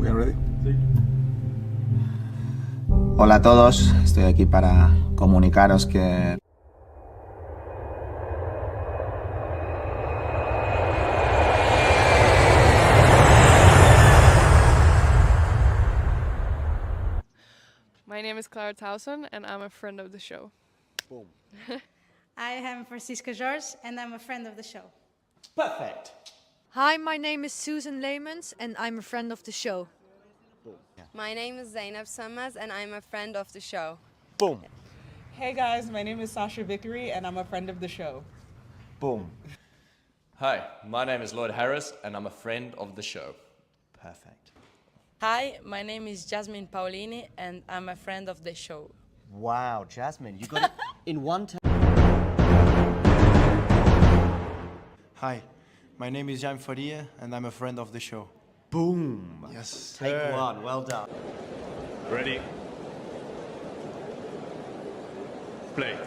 We are ready. Hola a todos, estoy aquí para comunicaros que... My name is Clara Towson and I'm a friend of the show. Boom. I am Francisca George and I'm a friend of the show. Perfect. Hi, my name is Susan Leemans and I'm a friend of the show. Boom. Yeah. My name is Zainab Sammaz and I'm a friend of the show. Boom. Hey guys, my name is Sasha Vickery and I'm a friend of the show. Boom. Hi, my name is Lloyd Harris and I'm a friend of the show. Perfect. Hi, my name is Jasmine Paolini and I'm a friend of the show. Wow, Jasmine, you got it in one time. Hi, my name is Jan Faria and I'm a friend of the show. Boom. Yes. Take one, well done. Ready? Play.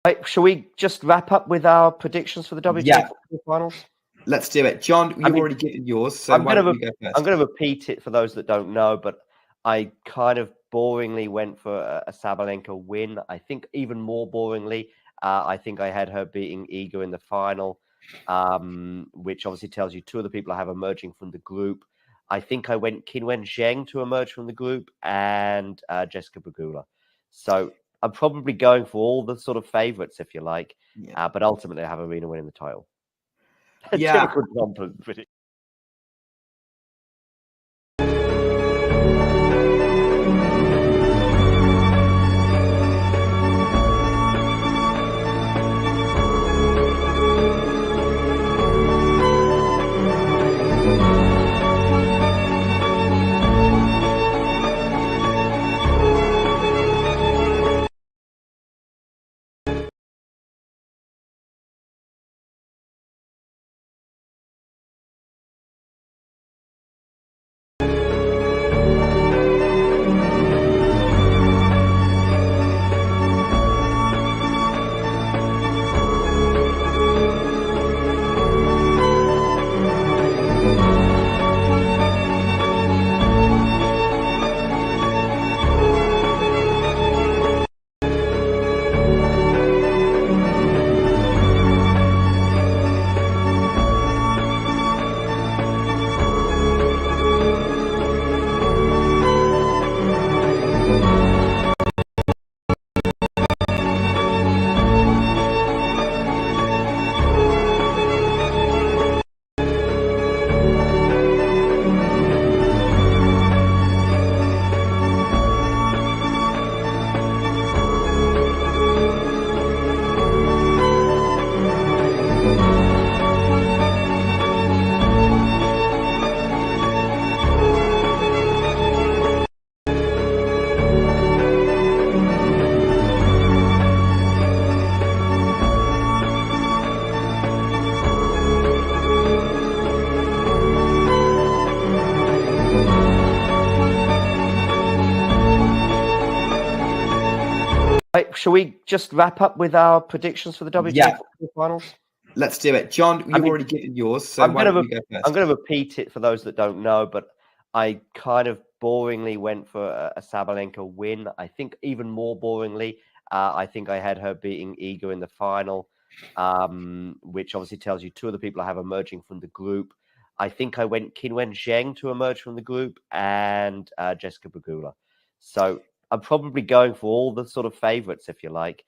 Right, shall we just wrap up with our predictions for the WTA Finals? Let's do it. John, you've already given yours, so I'm why going don't you go first? to repeat it for those that don't know, but I kind of boringly went for a Sabalenka win. I think even more boringly, I think I had her beating Iga in the final, which obviously tells you two of the people I have emerging from the group. I think I went Qinwen Zheng to emerge from the group and Jessica Pegula. So I'm probably going for all the sort of favorites, if you like, but ultimately I have Arena winning the title. Yeah. Typical John prediction. Right, shall we just wrap up with our predictions for the WTA Finals? Let's do it. John, you've already given yours, so why don't you go first? I'm going to repeat it for those that don't know, but I kind of boringly went for a Sabalenka win. I think even more boringly, I think I had her beating Iga in the final, which obviously tells you two of the people I have emerging from the group. I think I went Qinwen Zheng to emerge from the group and Jessica Pegula. So I'm probably going for all the sort of favorites, if you like,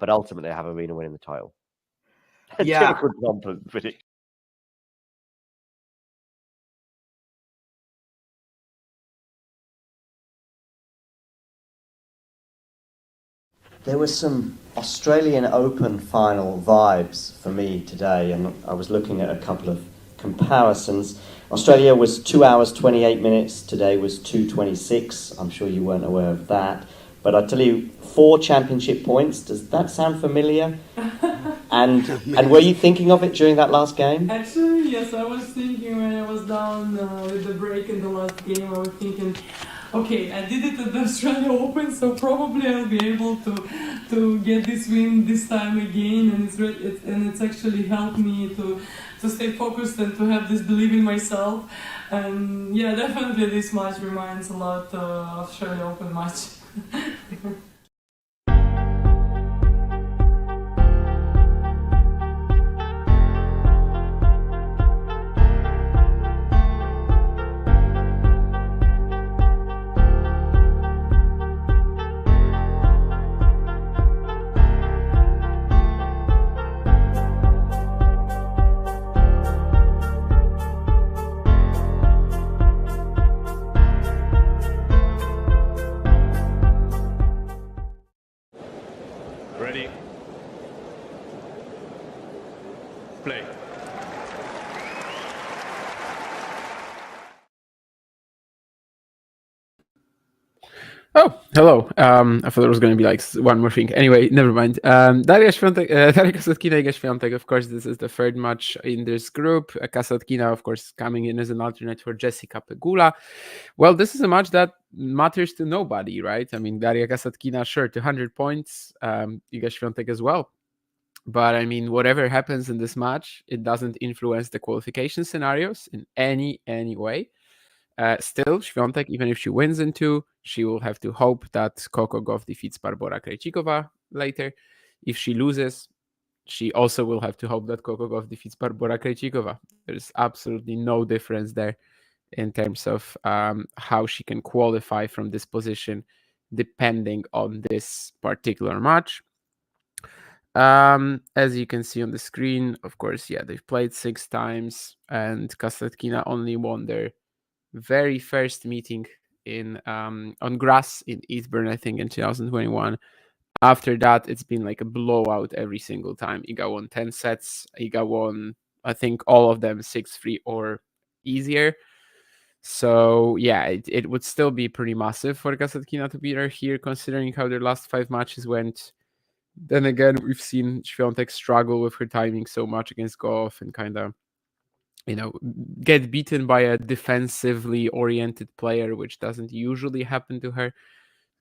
but ultimately I have Arena winning the title. Yeah. Typical John prediction. There were some Australian Open final vibes for me today, and I was looking at a couple of comparisons. Australia was 2 hours 28 minutes. Today was 2:26. I'm sure you weren't aware of that. But I tell you, 4 championship points. Does that sound familiar? And were you thinking of it during that last game? Actually, yes, I was thinking when I was down with the break in the last game, I was thinking, okay, I did it at the Australia Open, so probably I'll be able to get this win this time again, and it's actually helped me to stay focused and to have this belief in myself. And yeah, definitely this match reminds a lot of Australia Open match. Ready? Play. Oh, hello. I thought there was going to be like one more thing. Anyway, never mind. Daria Kasatkina against Świątek. Of course, this is the third match in this group. Kasatkina, of course, coming in as an alternate for Jessica Pegula. Well, this is a match that matters to nobody, right? I mean, Daria Kasatkina, sure, 200 points. Iga Świątek as well. But I mean, whatever happens in this match, it doesn't influence the qualification scenarios in any way. Still, Świątek, even if she wins in 2, she will have to hope that Coco Gauff defeats Barbora Krejcikova later. If she loses, she also will have to hope that Coco Gauff defeats Barbora Krejcikova. There's absolutely no difference there in terms of how she can qualify from this position, depending on this particular match. As you can see on the screen, of course, yeah, they've played 6 times, and Kasatkina only won their very first meeting in on grass in Eastbourne, I think, in 2021. After that, it's been like a blowout every single time. Iga won 10 sets. Iga won, I think, all of them 6-3 or easier. So yeah, it would still be pretty massive for Kasatkina to beat her here, considering how their last 5 matches went. Then again, we've seen Świątek struggle with her timing so much against Gauff and kind of, get beaten by a defensively oriented player, which doesn't usually happen to her.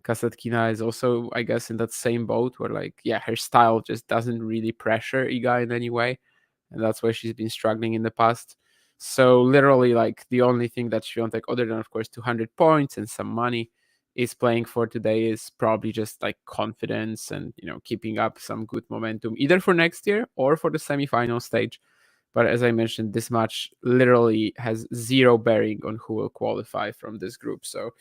Kasatkina is also, I guess, in that same boat where, her style just doesn't really pressure Iga in any way. And that's why she's been struggling in the past. So literally, the only thing that Świątek, other than, of course, 200 points and some money, is playing for today is probably just confidence and, keeping up some good momentum, either for next year or for the semifinal stage. But as I mentioned, this match literally has zero bearing on who will qualify from this group. So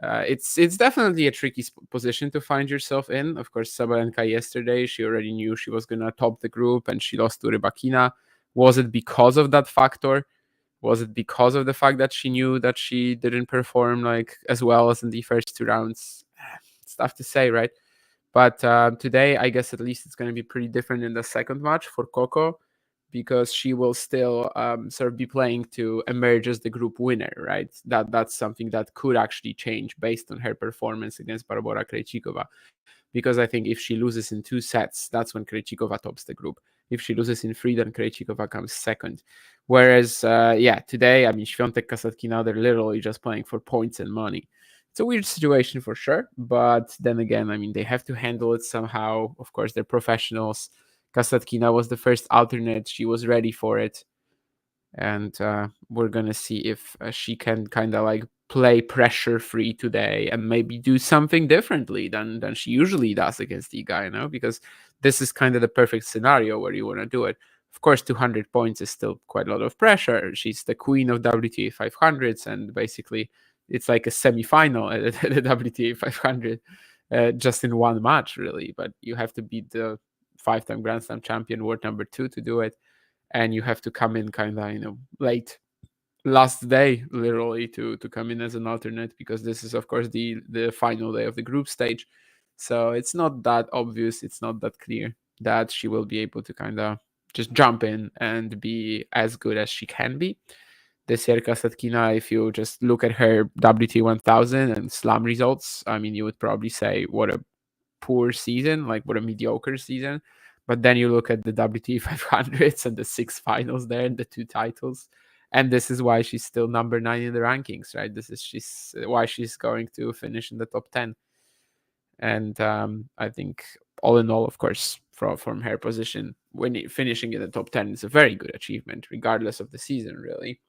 it's definitely a tricky position to find yourself in. Of course, Sabalenka yesterday, she already knew she was going to top the group and she lost to Rybakina. Was it because of that factor? Was it because of the fact that she knew that she didn't perform as well as in the first 2 rounds? It's tough to say, right? But today, I guess at least it's going to be pretty different in the second match for Coco, because she will still sort of be playing to emerge as the group winner, right? That's something that could actually change based on her performance against Barbora Krejcikova. Because I think if she loses in 2 sets, that's when Krejcikova tops the group. If she loses in 3, then Krejcikova comes second. Whereas, today, I mean, Świątek, Kasatkina, they're literally just playing for points and money. it's a weird situation for sure. But then again, I mean, they have to handle it somehow. Of course, they're professionals. Kasatkina was the first alternate. She was ready for it. And we're going to see if she can kind of like play pressure free today and maybe do something differently than she usually does against Iga, you know, because this is kind of the perfect scenario where you want to do it. Of course, 200 points is still quite a lot of pressure. She's the queen of WTA 500s, and basically it's like a semi-final at the WTA 500 just in one match, really. But you have to beat the 5-time Grand Slam champion, world number 2, to do it. And you have to come in kind of, you know, late, last day, literally, to come in as an alternate, because this is, of course, the final day of the group stage. So it's not that obvious, it's not that clear that she will be able to kind of just jump in and be as good as she can be. This year, Kasatkina, if you just look at her WTA 1000 and slam results, I mean, you would probably say, what a poor season, like what a mediocre season. But then you look at the WTA 500s and the 6 finals there and the 2 titles. And this is why she's still number 9 in the rankings, right? This is why she's going to finish in the top 10. And I think all in all, of course, from her position, when finishing in the top 10 is a very good achievement, regardless of the season, really.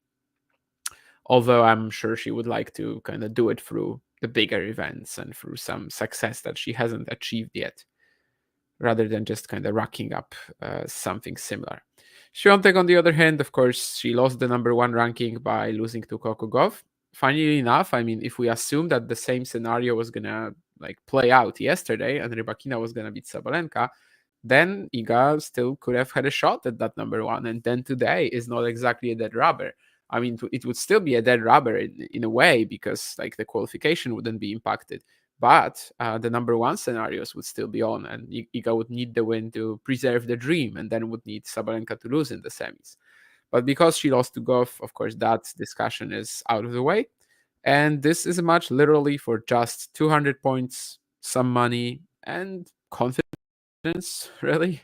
Although I'm sure she would like to kind of do it through the bigger events and through some success that she hasn't achieved yet, rather than just kind of racking up something similar. Świątek, on the other hand, of course, she lost the number 1 ranking by losing to Coco Gauff. Funnily enough, I mean, if we assume that the same scenario was gonna like play out yesterday and Rybakina was gonna beat Sabalenka, then Iga still could have had a shot at that number 1. And then today is not exactly a dead rubber. I mean, it would still be a dead rubber in a way, because like the qualification wouldn't be impacted. But the number 1 scenarios would still be on, and Iga would need the win to preserve the dream, and then would need Sabalenka to lose in the semis. But because she lost to Gauff, of course, that discussion is out of the way. And this is a match literally for just 200 points, some money, and confidence, really,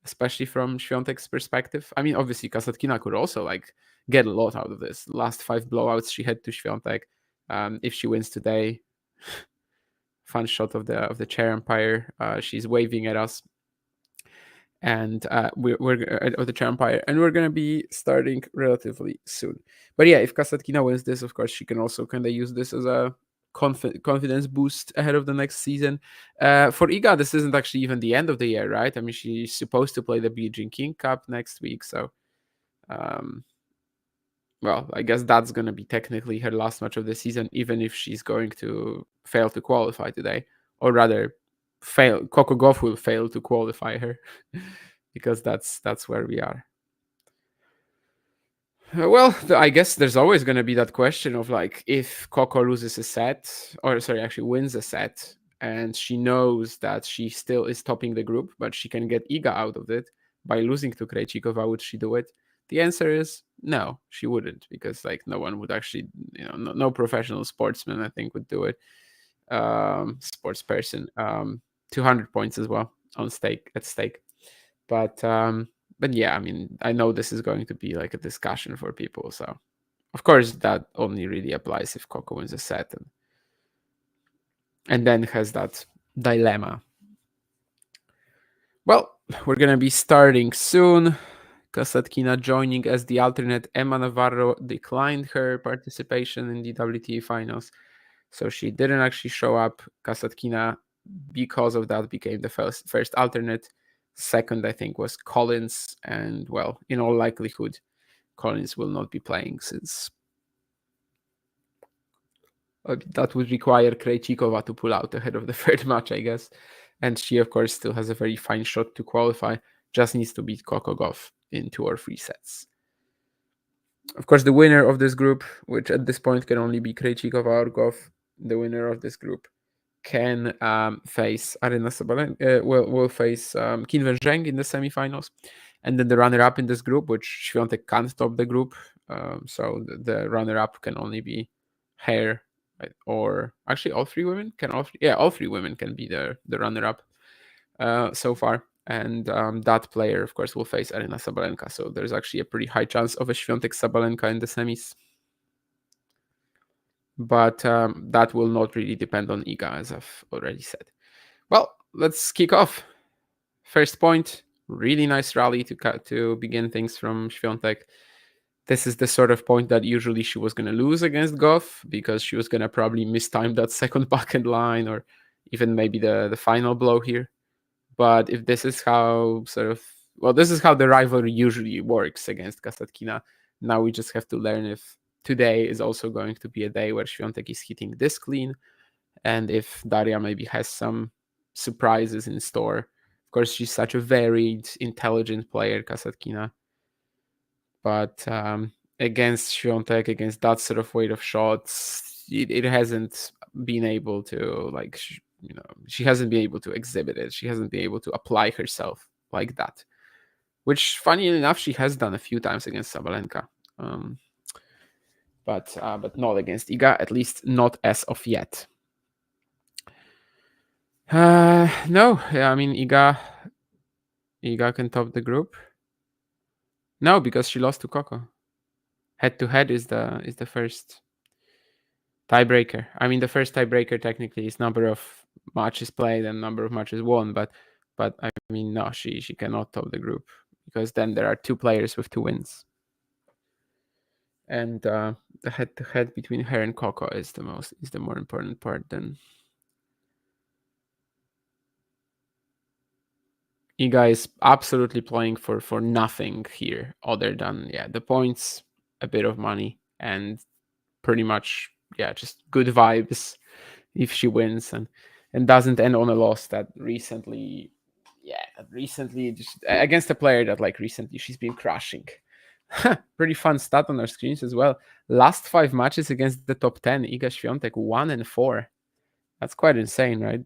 especially from Świątek's perspective. I mean, obviously, Kasatkina could also like get a lot out of this. Last 5 blowouts she had to Świątek. If she wins today, fun shot of the chair umpire. She's waving at us, and we're of the chair umpire, and we're gonna be starting relatively soon. But yeah, if Kasatkina wins this, of course, she can also kind of use this as a confidence boost ahead of the next season. For Iga, this isn't actually even the end of the year, right? I mean, she's supposed to play the Billie Jean King Cup next week, so well, I guess that's going to be technically her last match of the season, even if she's going to fail to qualify today. Or rather, Coco Gauff will fail to qualify her, because that's where we are. Well, I guess there's always going to be that question of like, if Coco loses a set, or sorry, actually wins a set, and she knows that she still is topping the group, but she can get Iga out of it by losing to Krejcikova, would she do it? The answer is no, she wouldn't, because like no one would actually, you know, no professional sportsman, I think, would do it. Sports person, 200 points as well at stake. But yeah, I mean, I know this is going to be like a discussion for people. So of course that only really applies if Coco wins a set and then has that dilemma. Well, we're gonna be starting soon. Kasatkina joining as the alternate. Emma Navarro declined her participation in the WTA Finals, so she didn't actually show up. Kasatkina, because of that, became the first alternate. Second, I think, was Collins, and well, in all likelihood, Collins will not be playing, since that would require Krejcikova to pull out ahead of the third match, I guess. And she, of course, still has a very fine shot to qualify, just needs to beat Coco Gauff in 2 or 3 sets. Of course, the winner of this group, which at this point can only be Krejcikova or Gauff, the winner of this group can face Aryna Sabalenka, will face Qin Zheng in the semifinals. And then the runner-up in this group, which Świątek can't top the group, so the runner-up can only be her, right? Or actually all 3 women can all 3 women can be the runner-up so far. And that player, of course, will face Aryna Sabalenka. So there's actually a pretty high chance of a Świątek Sabalenka in the semis. but that will not really depend on Iga, as I've already said. Well, let's kick off. First point, really nice rally to begin things from Świątek. This is the sort of point that usually she was going to lose against Goff, because she was going to probably mistime that second backhand line, or even maybe the final blow here. But if this is how this is how the rivalry usually works against Kasatkina. Now we just have to learn if today is also going to be a day where Świątek is hitting this clean, and if Daria maybe has some surprises in store. Of course, she's such a varied, intelligent player, Kasatkina. But against Świątek, against that sort of weight of shots, it hasn't been able to, she hasn't been able to exhibit it. She hasn't been able to apply herself like that, which, funny enough, she has done a few times against Sabalenka, but not against Iga, at least not as of yet. No, I mean, Iga can top the group. No, because she lost to Coco. Head-to-head is the first tiebreaker. I mean, the first tiebreaker technically is number of matches played and number of matches won, but I mean, no, she cannot top the group, because then there are 2 players with 2 wins, and the head-to-head between her and Coco is the more important part. Then Iga is absolutely playing for nothing here, other than the points, a bit of money, and pretty much just good vibes if she wins and doesn't end on a loss that recently just against a player that recently she's been crushing. Pretty fun stat on our screens as well. Last 5 matches against the top 10, Iga Świątek 1-4. That's quite insane, right?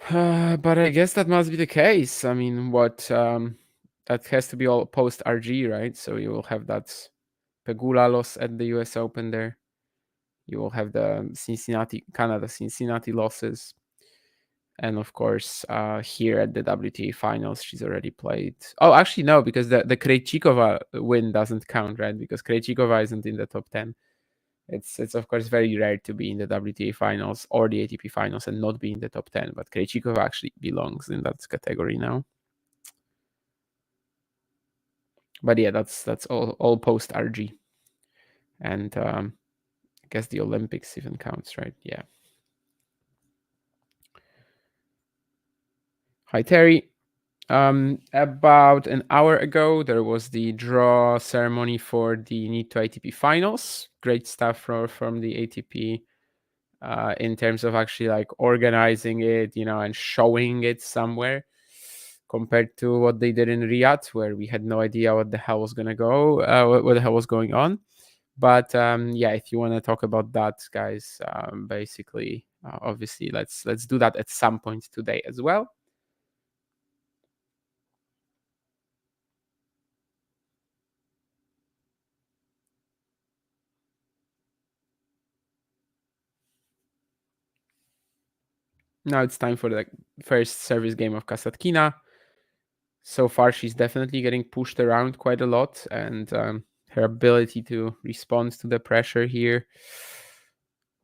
But I guess that must be the case. I mean, that has to be all post RG, right? So you will have that Pegula loss at the US Open there. You will have the Canada Cincinnati losses. And of course, here at the WTA Finals, she's already played. Oh, actually, no, because the Krejcikova win doesn't count, right? Because Krejcikova isn't in the top 10. It's of course very rare to be in the WTA Finals or the ATP Finals and not be in the top 10. But Krejcikova actually belongs in that category now. But yeah, that's all post RG. And I guess the Olympics even counts, right? Yeah. Hi, Terry. About an hour ago, there was the draw ceremony for the Need to ATP Finals. Great stuff from the ATP in terms of actually organizing it, and showing it somewhere, compared to what they did in Riyadh, where we had no idea what the hell was gonna go, what the hell was going on. But if you want to talk about that, guys, basically, obviously, let's do that at some point today as well. Now it's time for the first service game of Kasatkina. So far, she's definitely getting pushed around quite a lot, and her ability to respond to the pressure here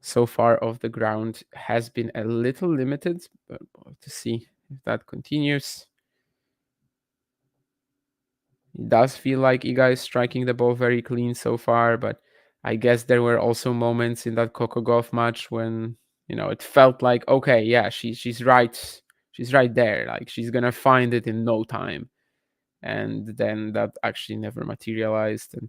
so far off the ground has been a little limited, but we'll have to see if that continues. It does feel like Iga is striking the ball very clean so far, but I guess there were also moments in that Coco Gauff match when it felt like, okay, yeah, she's right there, she's gonna find it in no time, and then that actually never materialized, and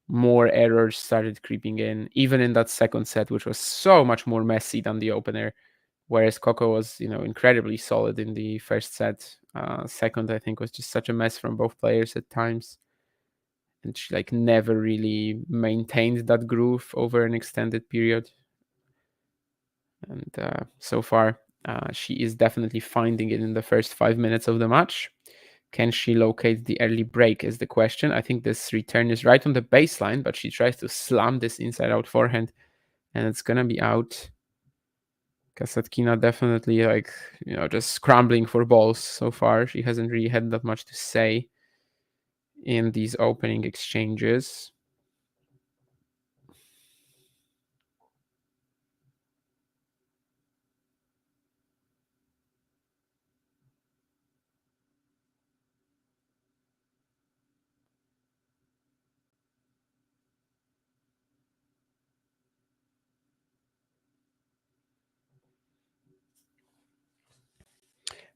more errors started creeping in, even in that second set, which was so much more messy than the opener, whereas Coco was incredibly solid in the first set. Second, I think, was just such a mess from both players at times, and she never really maintained that groove over an extended period. And so far, she is definitely finding it in the first 5 minutes of the match. Can she locate the early break is the question. I think this return is right on the baseline, but she tries to slam this inside-out forehand, and it's going to be out. Kasatkina definitely just scrambling for balls so far. She hasn't really had that much to say in these opening exchanges.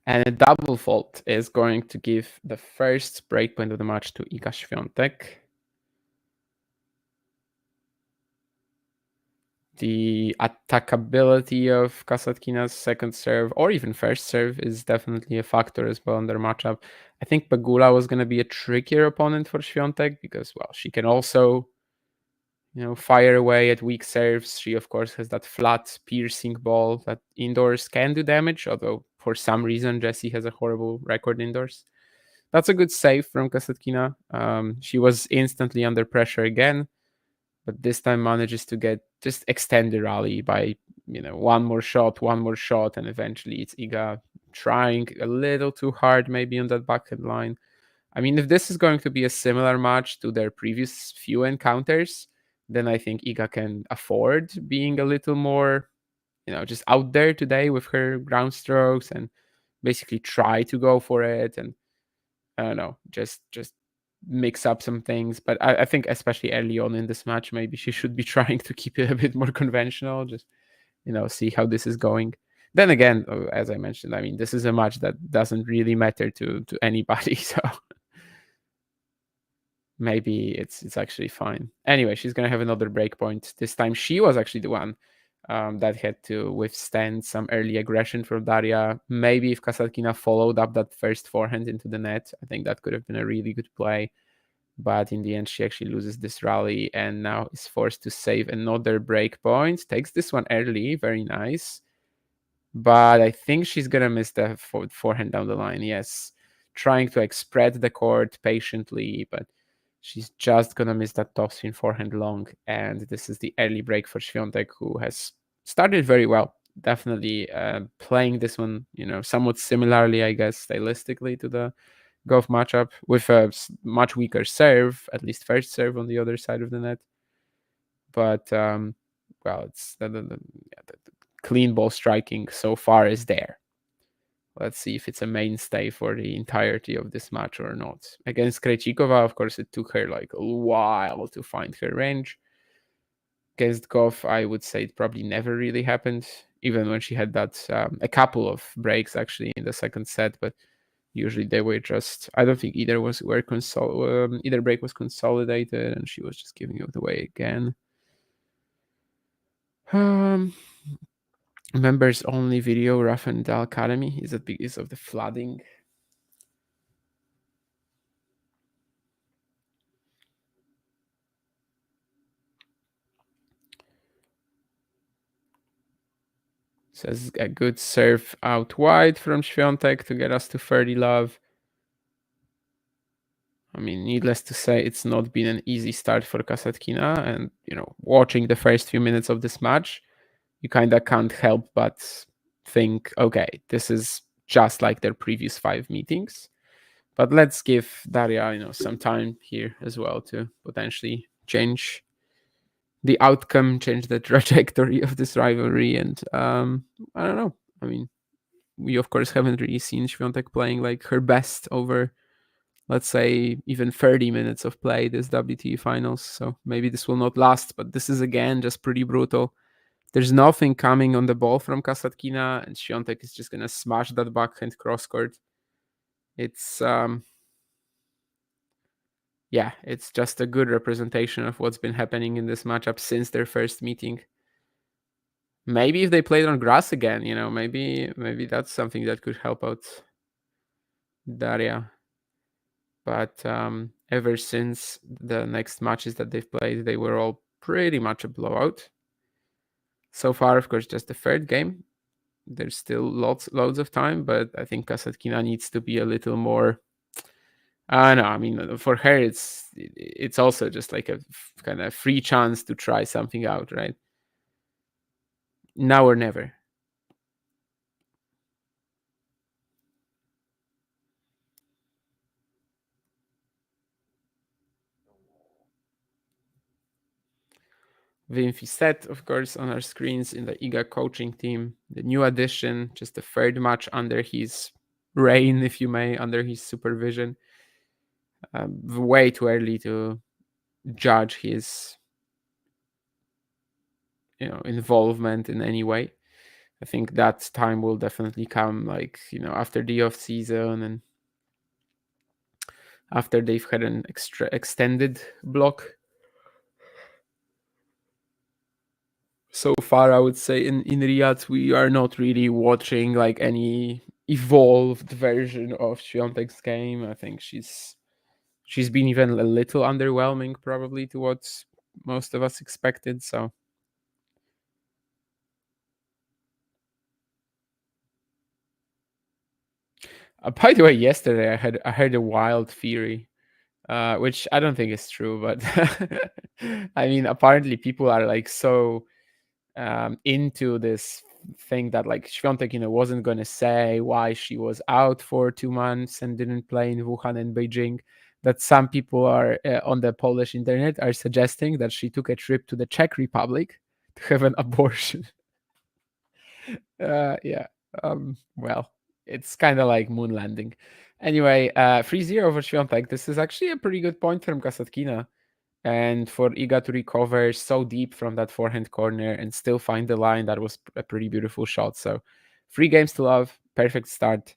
And a double fault is going to give the first breakpoint of the match to Iga Świątek. The attackability of Kasatkina's second serve or even first serve is definitely a factor as well in their matchup. I think Pegula was going to be a trickier opponent for Świątek because, well, she can also, fire away at weak serves. She, of course, has that flat, piercing ball that indoors can do damage, although for some reason Jessie has a horrible record indoors. That's a good save from Kasatkina. She was instantly under pressure again, but this time manages to just extend the rally by, one more shot, and eventually it's Iga trying a little too hard maybe on that backhand line. I mean, if this is going to be a similar match to their previous few encounters, then I think Iga can afford being a little more, just out there today with her ground strokes and basically try to go for it. And I don't know, just mix up some things. But I think especially early on in this match, maybe she should be trying to keep it a bit more conventional, just, see how this is going. Then again, as I mentioned, I mean, this is a match that doesn't really matter to anybody. So maybe it's actually fine. Anyway, she's going to have another break point. This time she was actually the one that had to withstand some early aggression from Daria. Maybe if Kasatkina followed up that first forehand into the net, I think that could have been a really good play. But in the end, she actually loses this rally and now is forced to save another break point. Takes this one early, very nice. But I think she's going to miss the forehand down the line, yes. Trying to spread the court patiently, but she's just going to miss that topspin forehand long. And this is the early break for Świątek, who has started very well. Definitely playing this one, somewhat similarly, I guess, stylistically to the Gauff matchup, with a much weaker serve, at least first serve on the other side of the net. But, well, it's the clean ball striking so far is there. Let's see if it's a mainstay for the entirety of this match or not. Against Krejcikova, of course, it took her like a while to find her range. Against Gauff, I would say it probably never really happened, even when she had that a couple of breaks actually in the second set. But usually they were just, I don't think either either break was consolidated, and she was just giving it away again. Members only video, Rough and Dal Academy. Is it because of the flooding? Says a good serve out wide from Świątek to get us to 30 love. I mean, needless to say, it's not been an easy start for Kasatkina. And, watching the first few minutes of this match, you kind of can't help but think, okay, this is just like their previous 5 meetings. But let's give Daria, some time here as well to potentially change the outcome, change the trajectory of this rivalry. And I don't know. I mean, we, of course, haven't really seen Świątek playing like her best over, let's say, even 30 minutes of play this WTA Finals. So maybe this will not last, but this is, again, just pretty brutal. There's nothing coming on the ball from Kasatkina, and Świątek is just going to smash that backhand cross-court. It's, yeah, it's just a good representation of what's been happening in this matchup since their first meeting. Maybe if they played on grass again, maybe that's something that could help out Daria. But ever since the next matches that they've played, they were all pretty much a blowout. So far, of course, just the third game. There's still loads of time, but I think Kasatkina needs to be a little more. I don't know. I mean, for her, it's also just like a kind of free chance to try something out, right? Now or never. Wim Fisset, of course, on our screens in the Iga coaching team. The new addition, just the third match under his reign, if you may, under his supervision. Way too early to judge his involvement in any way. I think that time will definitely come, like, after the off season and after they've had an extended block. So far, I would say in Riyadh, we are not really watching like any evolved version of Świątek's game. I think she's been even a little underwhelming, probably, to what most of us expected. So. By the way, yesterday I heard a wild theory, which I don't think is true, but I mean, apparently people are like so into this thing that like Świątek, wasn't going to say why she was out for 2 months and didn't play in Wuhan and Beijing, that some people are on the Polish internet are suggesting that she took a trip to the Czech Republic to have an abortion. Yeah. Well, it's kind of like moon landing. Anyway, 3-0 over Świątek. This is actually a pretty good point from Kasatkina. And for Iga to recover so deep from that forehand corner and still find the line, that was a pretty beautiful shot. So 3 games to love, perfect start.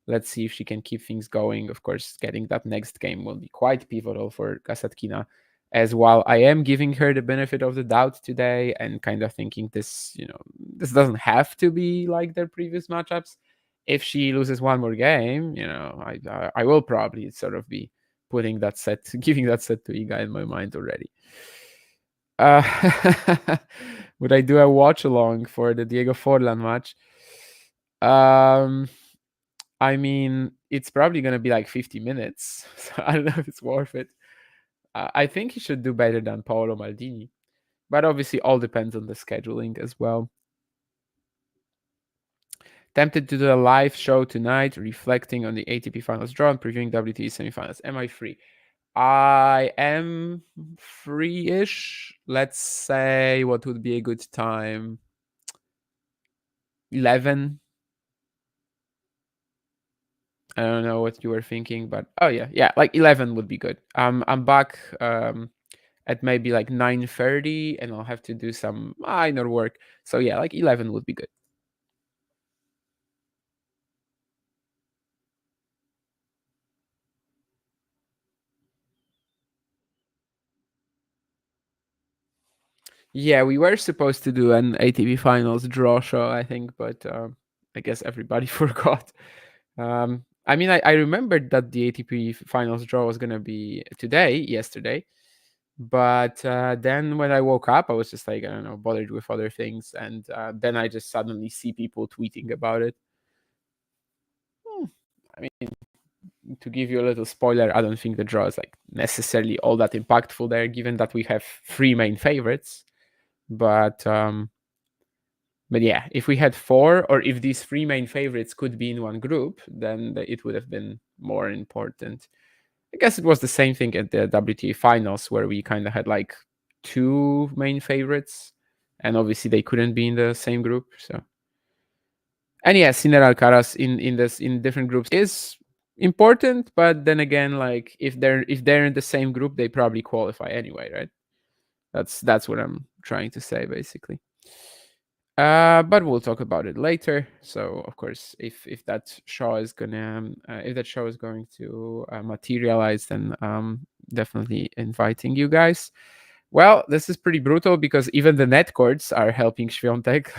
Let's see if she can keep things going. Of course, getting that next game will be quite pivotal for Kasatkina. As while I am giving her the benefit of the doubt today and kind of thinking this doesn't have to be like their previous matchups. If she loses one more game, I will probably sort of be giving that set to Iga in my mind already. Would I do a watch along for the Diego Forlan match? I mean, it's probably going to be like 50 minutes. So I don't know if it's worth it. I think he should do better than Paolo Maldini. But obviously, all depends on the scheduling as well. Tempted to do a live show tonight, reflecting on the ATP Finals draw and previewing WTA semifinals. Am I free? I am free-ish. Let's say, what would be a good time? 11. I don't know what you were thinking, but yeah, like 11 would be good. I'm back at maybe like 9:30, and I'll have to do some minor work. So yeah, like 11 would be good. Yeah, we were supposed to do an ATP Finals draw show, I think, but I guess everybody forgot. I mean, I remembered that the ATP Finals draw was going to be yesterday. But then when I woke up, I was just like, I don't know, bothered with other things. And then I just suddenly see people tweeting about it. I mean, to give you a little spoiler, I don't think the draw is like necessarily all that impactful there, given that we have 3 main favorites. But yeah, if we had 4, or if these 3 main favorites could be in one group, then it would have been more important. I guess it was the same thing at the WTA Finals, where we kind of had like 2 main favorites, and obviously they couldn't be in the same group. So, and yeah, Sinner Alcaraz in different groups is important, but then again, like if they're in the same group, they probably qualify anyway, right? That's what I'm trying to say, basically. But we'll talk about it later. So of course, if that show is going to materialize, then definitely inviting you guys. Well, this is pretty brutal because even the net courts are helping Świątek.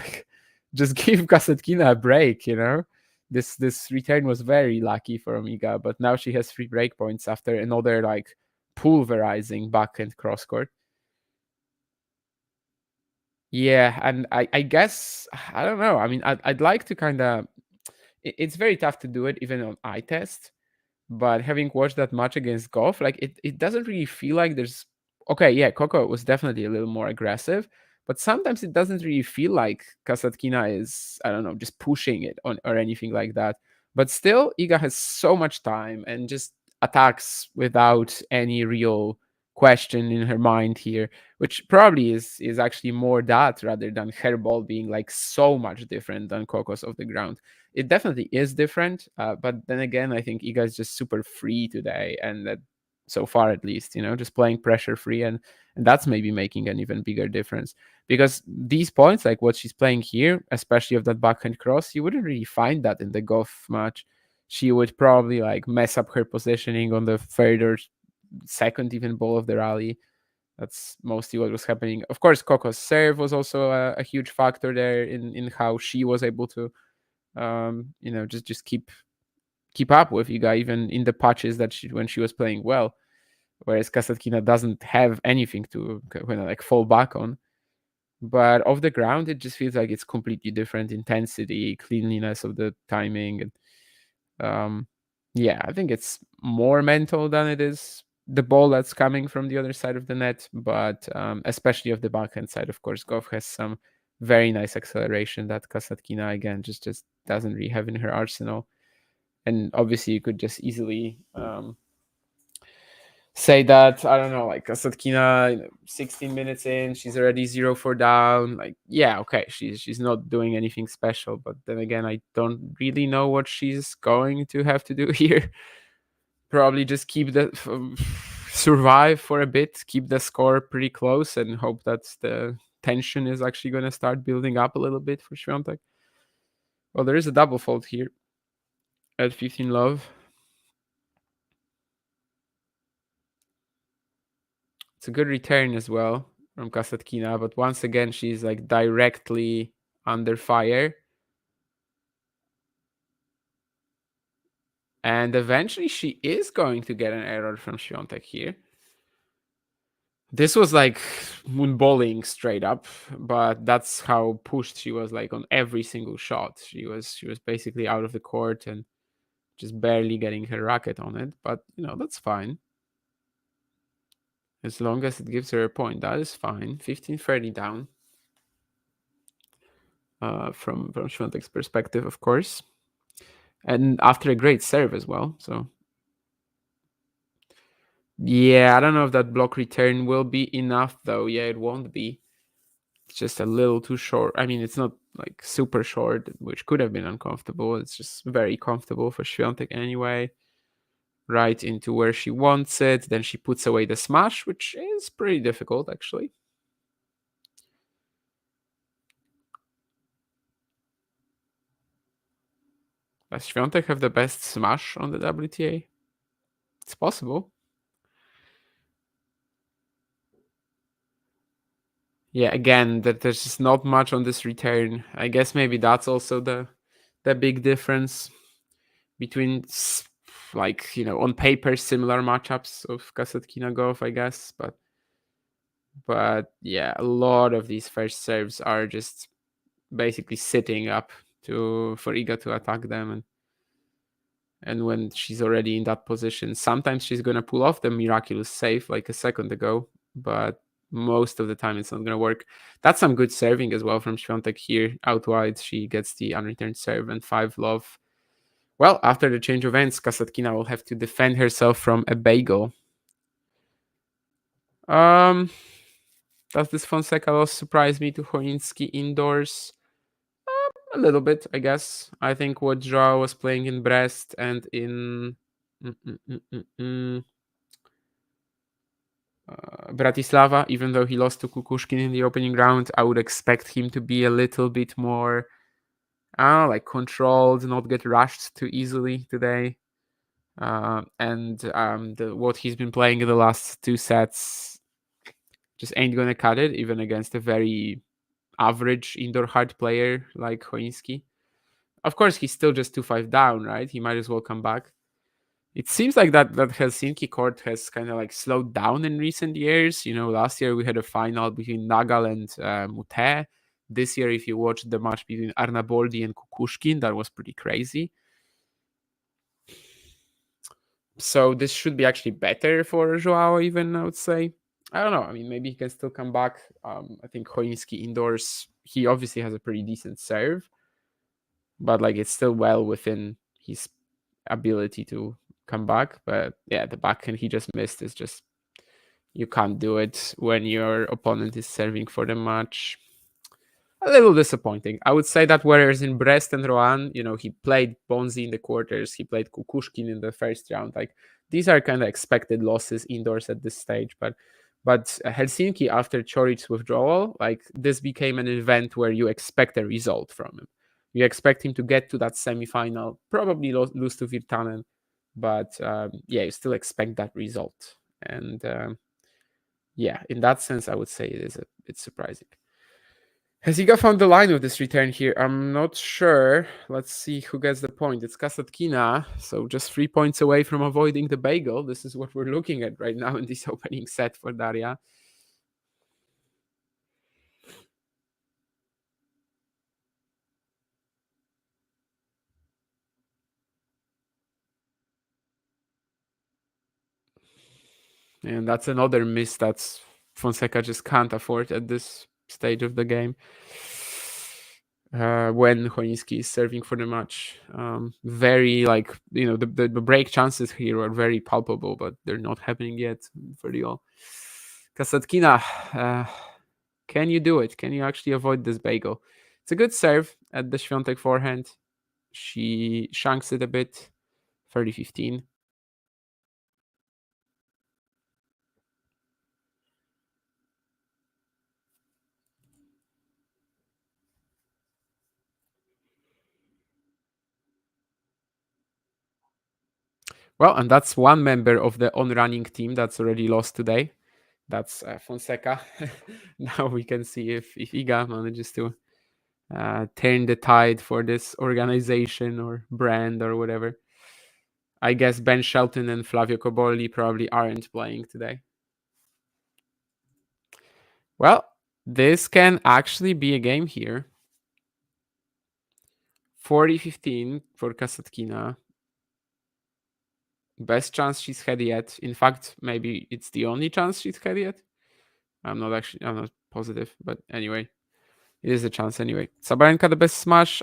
Just give Kasatkina a break, This return was very lucky for Iga, but now she has 3 break points after another like pulverizing backhand cross court. Yeah, and I guess, I don't know. I mean, I'd like to kind of... It's very tough to do it even on eye test, but having watched that match against Goff, like it doesn't really feel like there's... Okay, yeah, Coco was definitely a little more aggressive, but sometimes it doesn't really feel like Kasatkina is, I don't know, just pushing it on or anything like that. But still, Iga has so much time and just attacks without any real question in her mind here, which probably is actually more that rather than her ball being like so much different than Coco's off the ground. It definitely is different, but then again, I think Iga is just super free today, and that so far, at least, just playing pressure free, and that's maybe making an even bigger difference, because these points, like what she's playing here, especially of that backhand cross, you wouldn't really find that in the Goff match. She would probably like mess up her positioning on the third or second even ball of the rally. That's mostly what was happening. Of course, Coco's serve was also a huge factor there in how she was able to just keep up with Iga even in the patches that when she was playing well, whereas Kasatkina doesn't have anything to like fall back on. But off the ground, it just feels like it's completely different intensity, cleanliness of the timing, and I think it's more mental than it is the ball that's coming from the other side of the net. But especially of the backhand side, of course, Goff has some very nice acceleration that Kasatkina again just doesn't really have in her arsenal. And obviously, you could just easily say that, I don't know, like Kasatkina, 16 minutes in, she's already 0-4 down. Like, yeah, okay, she's not doing anything special. But then again, I don't really know what she's going to have to do here. Probably just keep survive for a bit, keep the score pretty close, and hope that the tension is actually going to start building up a little bit for Świątek. Well, there is a double fault here at 15 love. It's a good return as well from Kasatkina, but once again, she's like directly under fire. And eventually she is going to get an error from Świątek here. This was like moonballing straight up, but that's how pushed she was, like on every single shot. She was basically out of the court and just barely getting her racket on it, but that's fine. As long as it gives her a point, that is fine. 15-30 down. From Świątek's perspective, of course. And after a great serve as well. So yeah, I don't know if that block return will be enough though. Yeah, it won't be. It's just a little too short. I mean, it's not like super short, which could have been uncomfortable. It's just very comfortable for Świątek anyway. Right into where she wants it. Then she puts away the smash, which is pretty difficult actually. Does Świątek have the best smash on the WTA? It's possible. Yeah, again, that there's just not much on this return. I guess maybe that's also the big difference between, like, on paper similar matchups of Kasatkina Goff, I guess, but yeah, a lot of these first serves are just basically sitting up for Iga to attack them, and when she's already in that position, sometimes she's gonna pull off the miraculous save like a second ago, but most of the time it's not going to work. That's some good serving as well from Świątek here. Out wide, she gets the unreturned serve and 5 love. Well, after the change of ends, Kasatkina will have to defend herself from a bagel. Does this Fonseca loss surprise me to Choinski indoors? A little bit, I guess. I think what Joao was playing in Brest and in Bratislava, even though he lost to Kukushkin in the opening round, I would expect him to be a little bit more like controlled, not get rushed too easily today. And what he's been playing in the last 2 sets just ain't gonna cut it, even against a very average indoor hard player like Choinski. Of course, he's still just 2-5 down, right? He might as well come back. It seems like that Helsinki court has kind of like slowed down in recent years. Last year we had a final between Nagal and Mute. This year, if you watch the match between Arnaboldi and Kukushkin, that was pretty crazy. So this should be actually better for Joao even, I would say. I don't know. I mean, maybe he can still come back. I think Choinski indoors, he obviously has a pretty decent serve, but like it's still well within his ability to come back. But yeah, the backhand he just missed is just, you can't do it when your opponent is serving for the match. A little disappointing. I would say that whereas in Brest and Rouen, he played Bonzi in the quarters, he played Kukushkin in the first round. Like these are kind of expected losses indoors at this stage. But Helsinki, after Choric's withdrawal, like this became an event where you expect a result from him. You expect him to get to that semi-final, probably lose to Virtanen, but yeah, you still expect that result. And yeah, in that sense, I would say it's surprising. Has Iga found the line with this return here? I'm not sure. Let's see who gets the point. It's Kasatkina, so just 3 points away from avoiding the bagel. This is what we're looking at right now in this opening set for Daria. And that's another miss that Fonseca just can't afford at this stage of the game. When Chojnicki is serving for the match, very the break chances here are very palpable, but they're not happening yet for the all. Kasatkina, can you do it? Can you actually avoid this bagel? It's a good serve at the Świątek forehand. She shanks it a bit, 30-15. Well, and that's one member of the on-running team that's already lost today. That's Fonseca. Now we can see if Iga manages to turn the tide for this organization or brand or whatever. I guess Ben Shelton and Flavio Cobolli probably aren't playing today. Well, this can actually be a game here. 40-15 for Kasatkina. Best chance she's had yet. In fact, maybe it's the only chance she's had yet. I'm not positive, but anyway, it is a chance anyway. Sabalenka the best smash?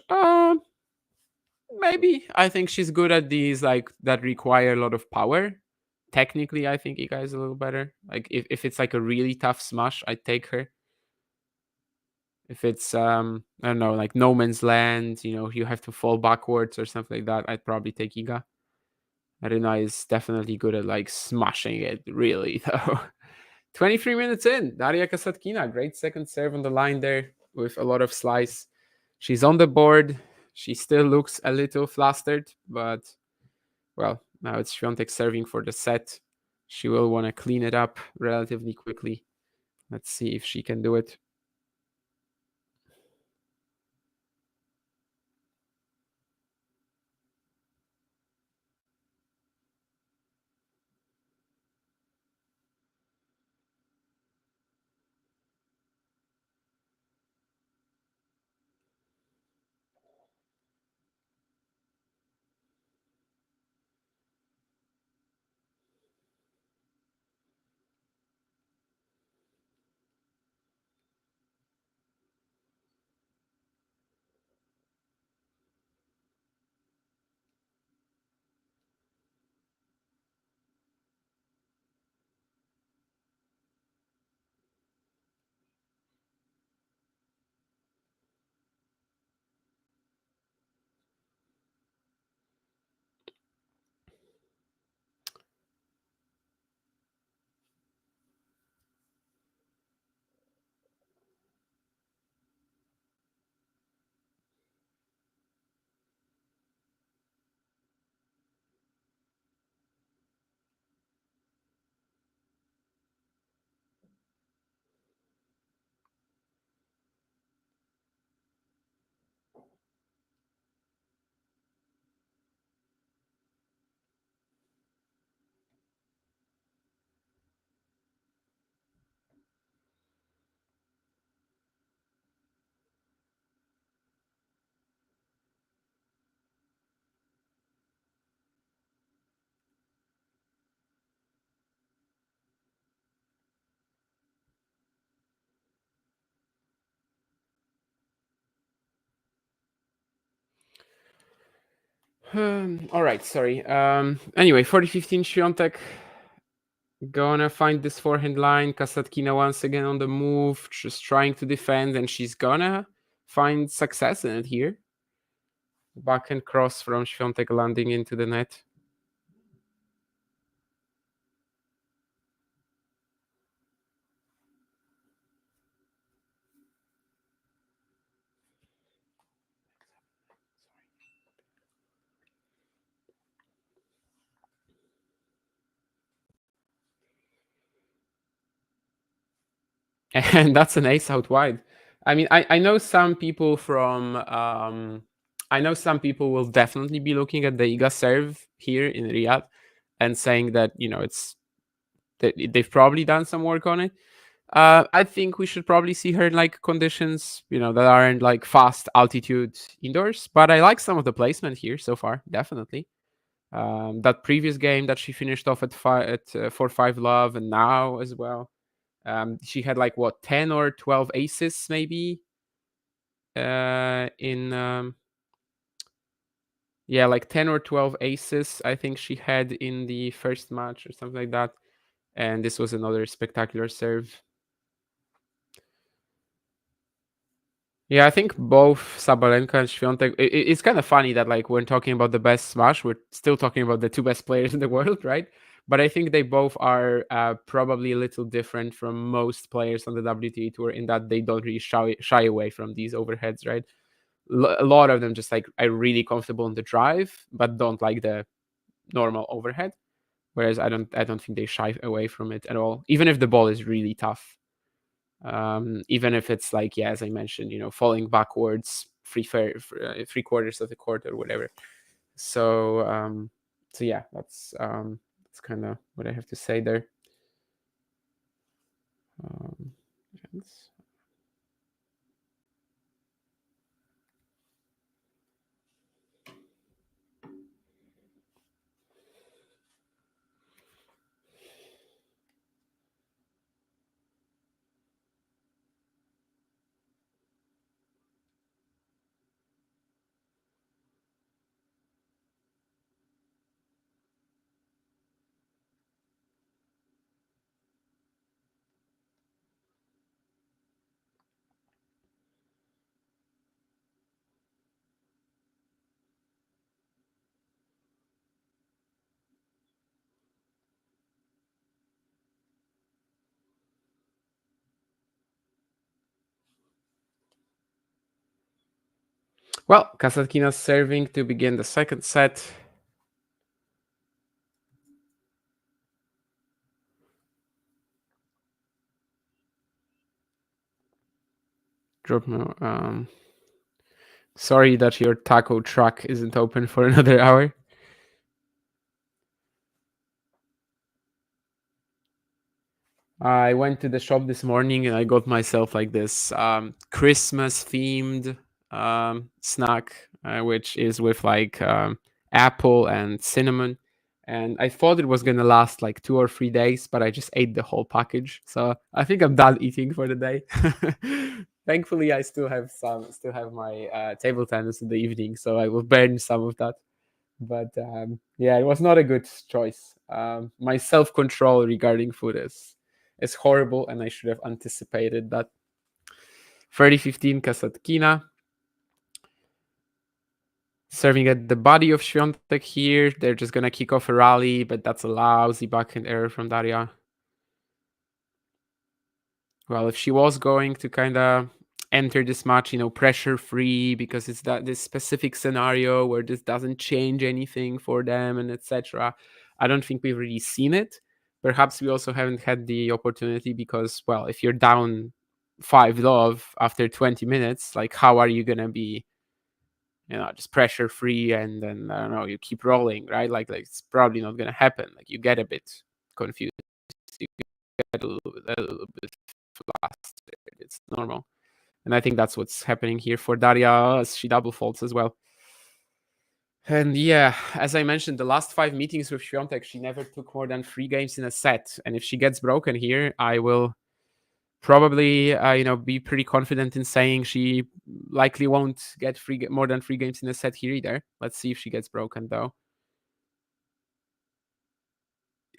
Maybe. I think she's good at these like that require a lot of power. Technically, I think Iga is a little better. Like if it's like a really tough smash, I'd take her. If it's I don't know, like no man's land, you have to fall backwards or something like that, I'd probably take Iga. Arena is definitely good at like smashing it, really, though. 23 minutes in, Daria Kasatkina, great second serve on the line there with a lot of slice. She's on the board. She still looks a little flustered, but well, now it's Świątek serving for the set. She will want to clean it up relatively quickly. Let's see if she can do it. All right, sorry. Anyway, 40-15 Świątek gonna find this forehand line. Kasatkina once again on the move, just trying to defend, and she's gonna find success in it here. Backhand cross from Świątek landing into the net. And that's an ace out wide. I mean, I know some people from I know some people will definitely be looking at the Iga serve here in Riyadh and saying that, you know, they've probably done some work on it. I think we should probably see her in like conditions, you know, that aren't like fast altitude indoors. But I like some of the placement here so far, definitely. That previous game that she finished off at 4-5 love, and now as well. She had like what 10 or 12 aces maybe yeah, like 10 or 12 aces I think she had in the first match or something like that. And this was another spectacular serve. Yeah, I think both Sabalenka and Świątek, it's kind of funny that like when talking about the best smash, we're still talking about the two best players in the world, right? But I think they both are probably a little different from most players on the WTA Tour in that they don't really shy away from these overheads, right? A lot of them just like are really comfortable on the drive, but don't like the normal overhead. Whereas I don't think they shy away from it at all, even if the ball is really tough. Even if it's like, yeah, as I mentioned, you know, falling backwards, three quarters of the court or whatever. So yeah, that's kind of what I have to say there. Well, Kasatkina serving to begin the second set. Sorry that your taco truck isn't open for another hour. I went to the shop this morning and I got myself like this Christmas themed snack, which is with like apple and cinnamon. And I thought it was gonna last like 2 or 3 days, but I just ate the whole package. So I think I'm done eating for the day. Thankfully, I still have my table tennis in the evening, so I will burn some of that. But yeah, it was not a good choice. My self-control regarding food is horrible, and I should have anticipated that. 30-15 Kasatkina. Serving at the body of Świątek here. They're just going to kick off a rally, but that's a lousy backhand error from Daria. Well, if she was going to kind of enter this match, you know, pressure-free, because it's this specific scenario where this doesn't change anything for them and etc. I don't think we've really seen it. Perhaps we also haven't had the opportunity because, well, if you're down 5 love after 20 minutes, like how are you going to be, you know, just pressure free and then, I don't know, you keep rolling, right? Like it's probably not going to happen. Like you get a bit confused. You get a little bit flustered. It's normal. And I think that's what's happening here for Daria as she double faults as well. And yeah, as I mentioned, the last 5 meetings with Świątek, she never took more than 3 games in a set. And if she gets broken here, I will probably, you know, be pretty confident in saying she likely won't get more than 3 games in a set here either. Let's see if she gets broken, though.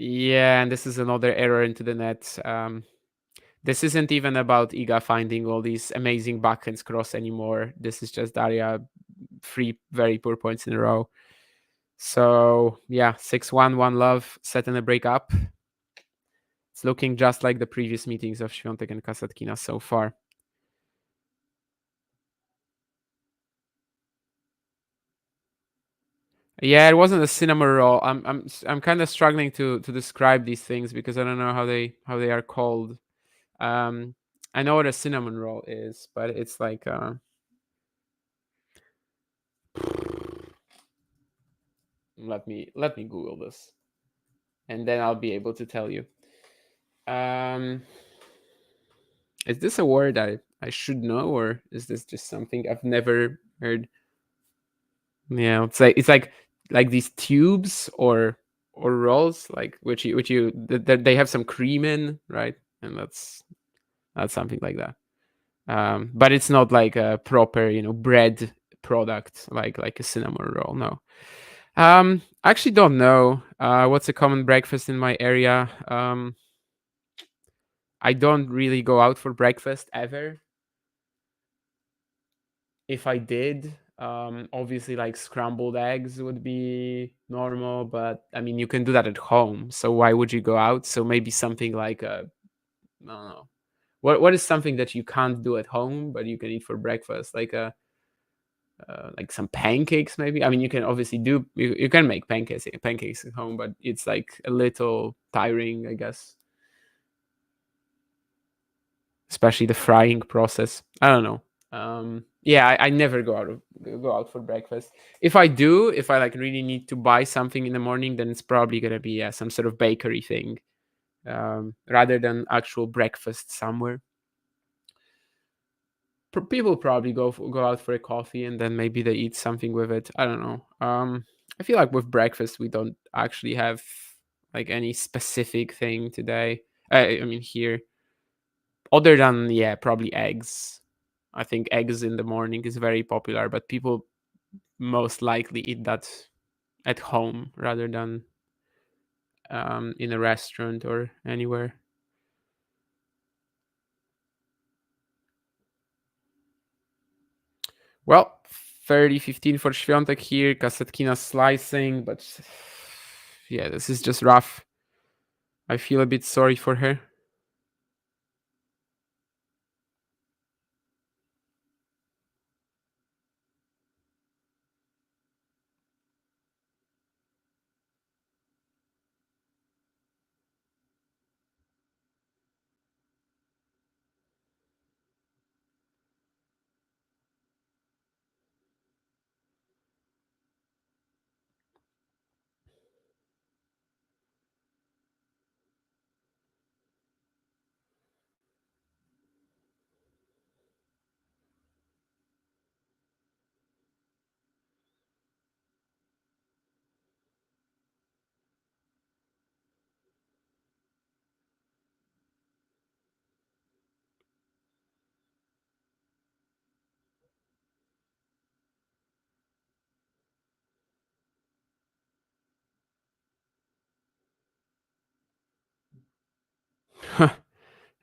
Yeah, and this is another error into the net. This isn't even about Iga finding all these amazing backhands cross anymore. This is just Daria 3 very poor points in a row. So yeah, 6-1, 1 love, set and a break up. It's looking just like the previous meetings of Świątek and Kasatkina so far. Yeah, it wasn't a cinnamon roll. I'm kind of struggling to describe these things because I don't know how they are called. I know what a cinnamon roll is, but it's like let me Google this, and then I'll be able to tell you. Is this a word I should know, or is this just something I've never heard? Yeah, it's like these tubes or rolls, like which you they have some cream in, right? And that's something like that. But it's not like a proper, bread product like a cinnamon roll. No. I actually don't know what's a common breakfast in my area. I don't really go out for breakfast ever. If I did, obviously like scrambled eggs would be normal, but I mean you can do that at home. So why would you go out? So maybe something like I don't know. What is something that you can't do at home but you can eat for breakfast? Like some pancakes maybe. I mean you can obviously do you can make pancakes at home, but it's like a little tiring, I guess. Especially the frying process. I don't know. Yeah, I never go out for breakfast. If I do, if I like really need to buy something in the morning, then it's probably gonna be some sort of bakery thing, rather than actual breakfast somewhere. People probably go out for a coffee and then maybe they eat something with it. I don't know. I feel like with breakfast we don't actually have like any specific thing today. I mean here, other than probably eggs. I think eggs in the morning is very popular, but people most likely eat that at home rather than in a restaurant or anywhere. Well, 30-15 for Świątek here. Kasatkina slicing, but yeah, this is just rough. I feel a bit sorry for her.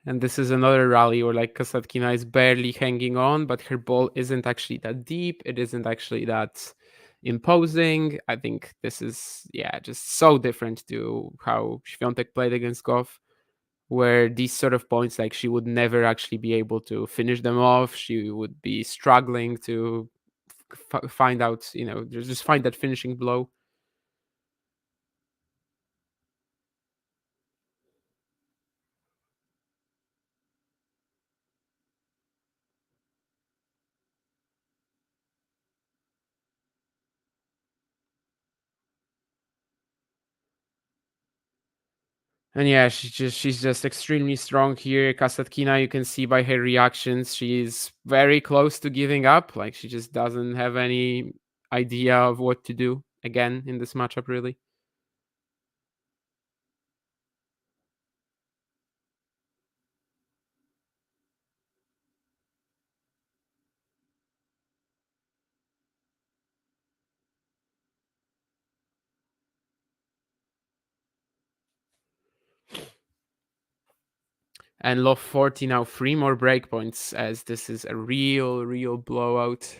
And this is another rally where like Kasatkina is barely hanging on, but her ball isn't actually that deep. It isn't actually that imposing. I think this is just so different to how Świątek played against Goff, where these sort of points, like she would never actually be able to finish them off. She would be struggling to find out, just find that finishing blow. And yeah, she's just extremely strong here. Kasatkina, you can see by her reactions, she's very close to giving up. Like she just doesn't have any idea of what to do again in this matchup, really. And Love 40 now 3 more breakpoints, as this is a real blowout.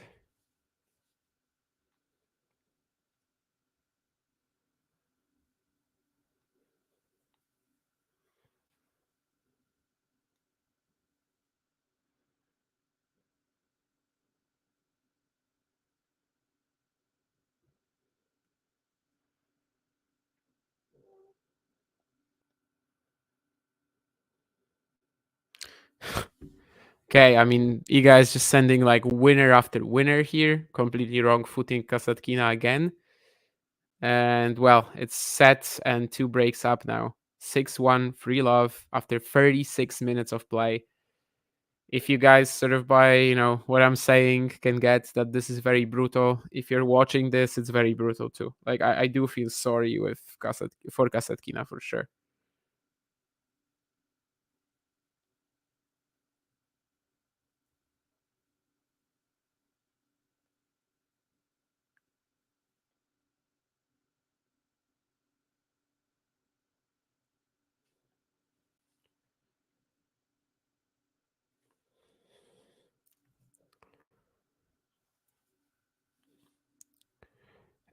Okay, I mean, Iga is just sending like winner after winner here. Completely wrong footing Kasatkina again. And well, it's set and 2 breaks up now. 6-1 free love after 36 minutes of play. If you guys sort of by, what I'm saying can get that this is very brutal. If you're watching this, it's very brutal too. Like I do feel sorry for Kasatkina for sure.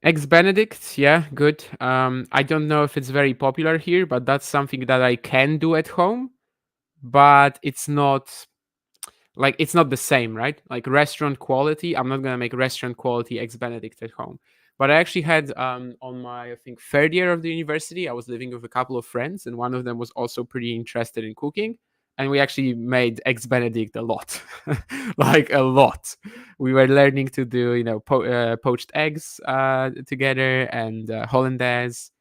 Eggs Benedict, yeah, good. I don't know if it's very popular here, but that's something that I can do at home. But it's not the same, right? Like restaurant quality. I'm not gonna make restaurant quality Eggs Benedict at home. But I actually had on my, I think, third year of the university, I was living with a couple of friends, and one of them was also pretty interested in cooking. And we actually made Eggs Benedict a lot, like a lot. We were learning to do, poached eggs together and hollandaise.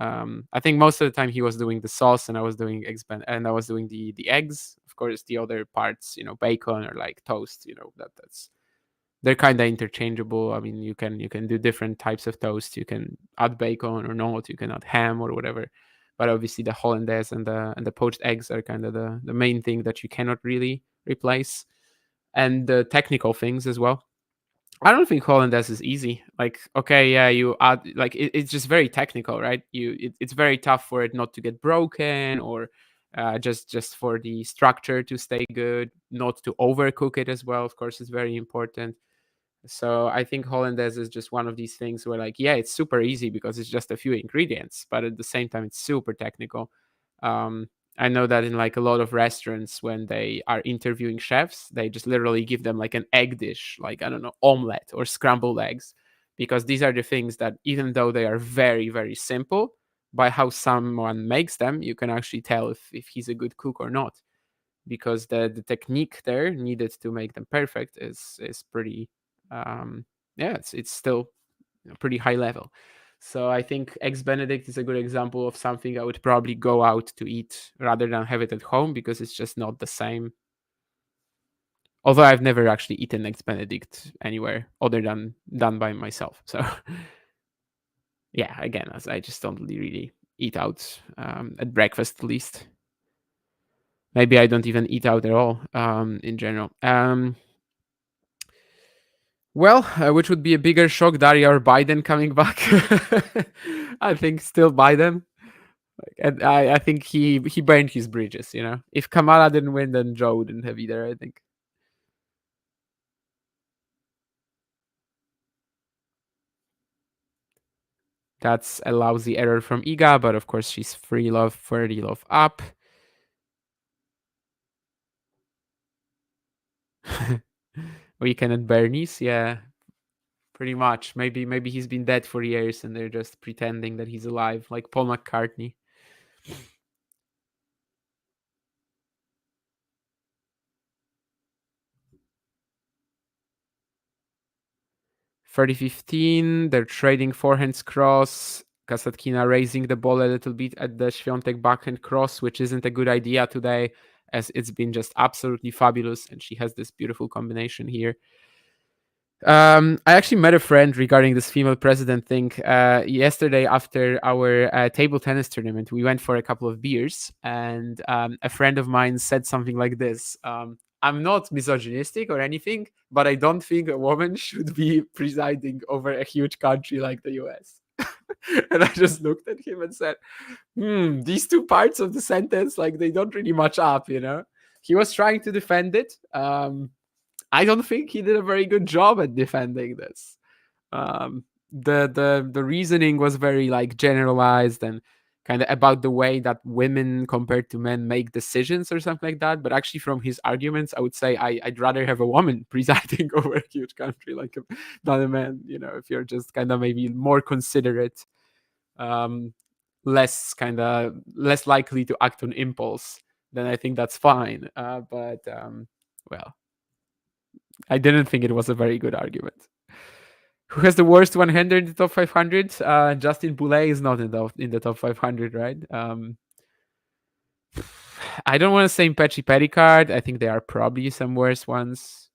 I think most of the time he was doing the sauce, and I was doing and I was doing the eggs. Of course, the other parts, bacon or like toast. That's they're kind of interchangeable. I mean, you can do different types of toast. You can add bacon or not. You can add ham or whatever. But obviously, the hollandaise and the poached eggs are kind of the main thing that you cannot really replace, and the technical things as well. I don't think hollandaise is easy. Like, okay, yeah, you add like it's just very technical, right? It's very tough for it not to get broken, or just for the structure to stay good, not to overcook it as well. Of course, it's very important. So I think hollandaise is just one of these things where, like, yeah, it's super easy because it's just a few ingredients, but at the same time, it's super technical. I know that in like a lot of restaurants, when they are interviewing chefs, they just literally give them like an egg dish, like, I don't know, omelette or scrambled eggs, because these are the things that, even though they are very, very simple, by how someone makes them, you can actually tell if he's a good cook or not, because the technique there needed to make them perfect is pretty, yeah, it's still pretty high level. So I think Eggs Benedict is a good example of something I would probably go out to eat rather than have it at home, because it's just not the same. Although I've never actually eaten Eggs Benedict anywhere other than done by myself. So yeah, again, as I just don't really eat out at breakfast, at least. Maybe I don't even eat out at all in general. Well, which would be a bigger shock, Daria or Biden coming back? I think still Biden. And I think he burned his bridges, If Kamala didn't win, then Joe wouldn't have either, I think. That's a lousy error from Iga, but of course she's free love, 30 love up. Weekend at Bernie's, yeah. Pretty much. Maybe he's been dead for years and they're just pretending that he's alive, like Paul McCartney. 30-15, they're trading forehands cross. Kasatkina raising the ball a little bit at the Świątek backhand cross, which isn't a good idea today, as it's been just absolutely fabulous, and she has this beautiful combination here. I actually met a friend regarding this female president thing yesterday after our table tennis tournament. We went for a couple of beers, and a friend of mine said something like this. I'm not misogynistic or anything, but I don't think a woman should be presiding over a huge country like the US. And I just looked at him and said, these two parts of the sentence, like, they don't really match up, He was trying to defend it. I don't think he did a very good job at defending this. The reasoning was very like generalized and kind of about the way that women compared to men make decisions or something like that. But actually, from his arguments, I would say I'd rather have a woman presiding over a huge country than a man. If you're just kind of maybe more considerate, less likely to act on impulse, then I think that's fine. But well, I didn't think it was a very good argument. Who has the worst one-hander in the top 500? Justin Boulay is not in the top 500, right? I don't want to say Petchy Pericard. I think there are probably some worse ones.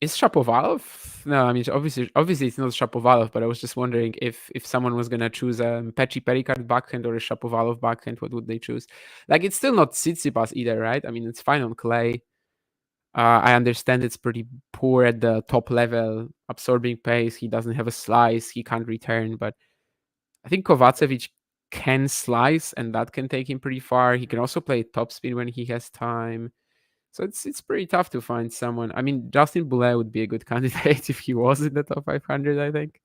Is Shapovalov? No, I mean obviously it's not Shapovalov, but I was just wondering if someone was gonna choose a Petchy Pericard backhand or a Shapovalov backhand, what would they choose? Like, it's still not Tsitsipas either, right? I mean, it's fine on clay. I understand it's pretty poor at the top level, absorbing pace. He doesn't have a slice. He can't return, but I think Kovacevic can slice, and that can take him pretty far. He can also play topspin when he has time. So it's pretty tough to find someone. I mean, Justin Boulay would be a good candidate if he was in the top 500, I think.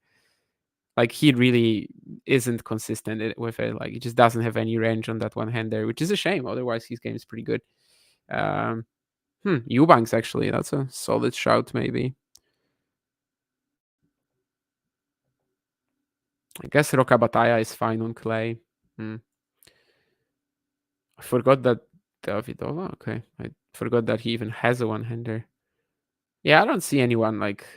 Like, he really isn't consistent with it. Like, he just doesn't have any range on that one-hander, which is a shame. Otherwise, his game is pretty good. Eubanks, actually. That's a solid shout, maybe. I guess Roca Batalla is fine on clay. I forgot that Davidova. Okay. I forgot that he even has a one-hander. Yeah, I don't see anyone like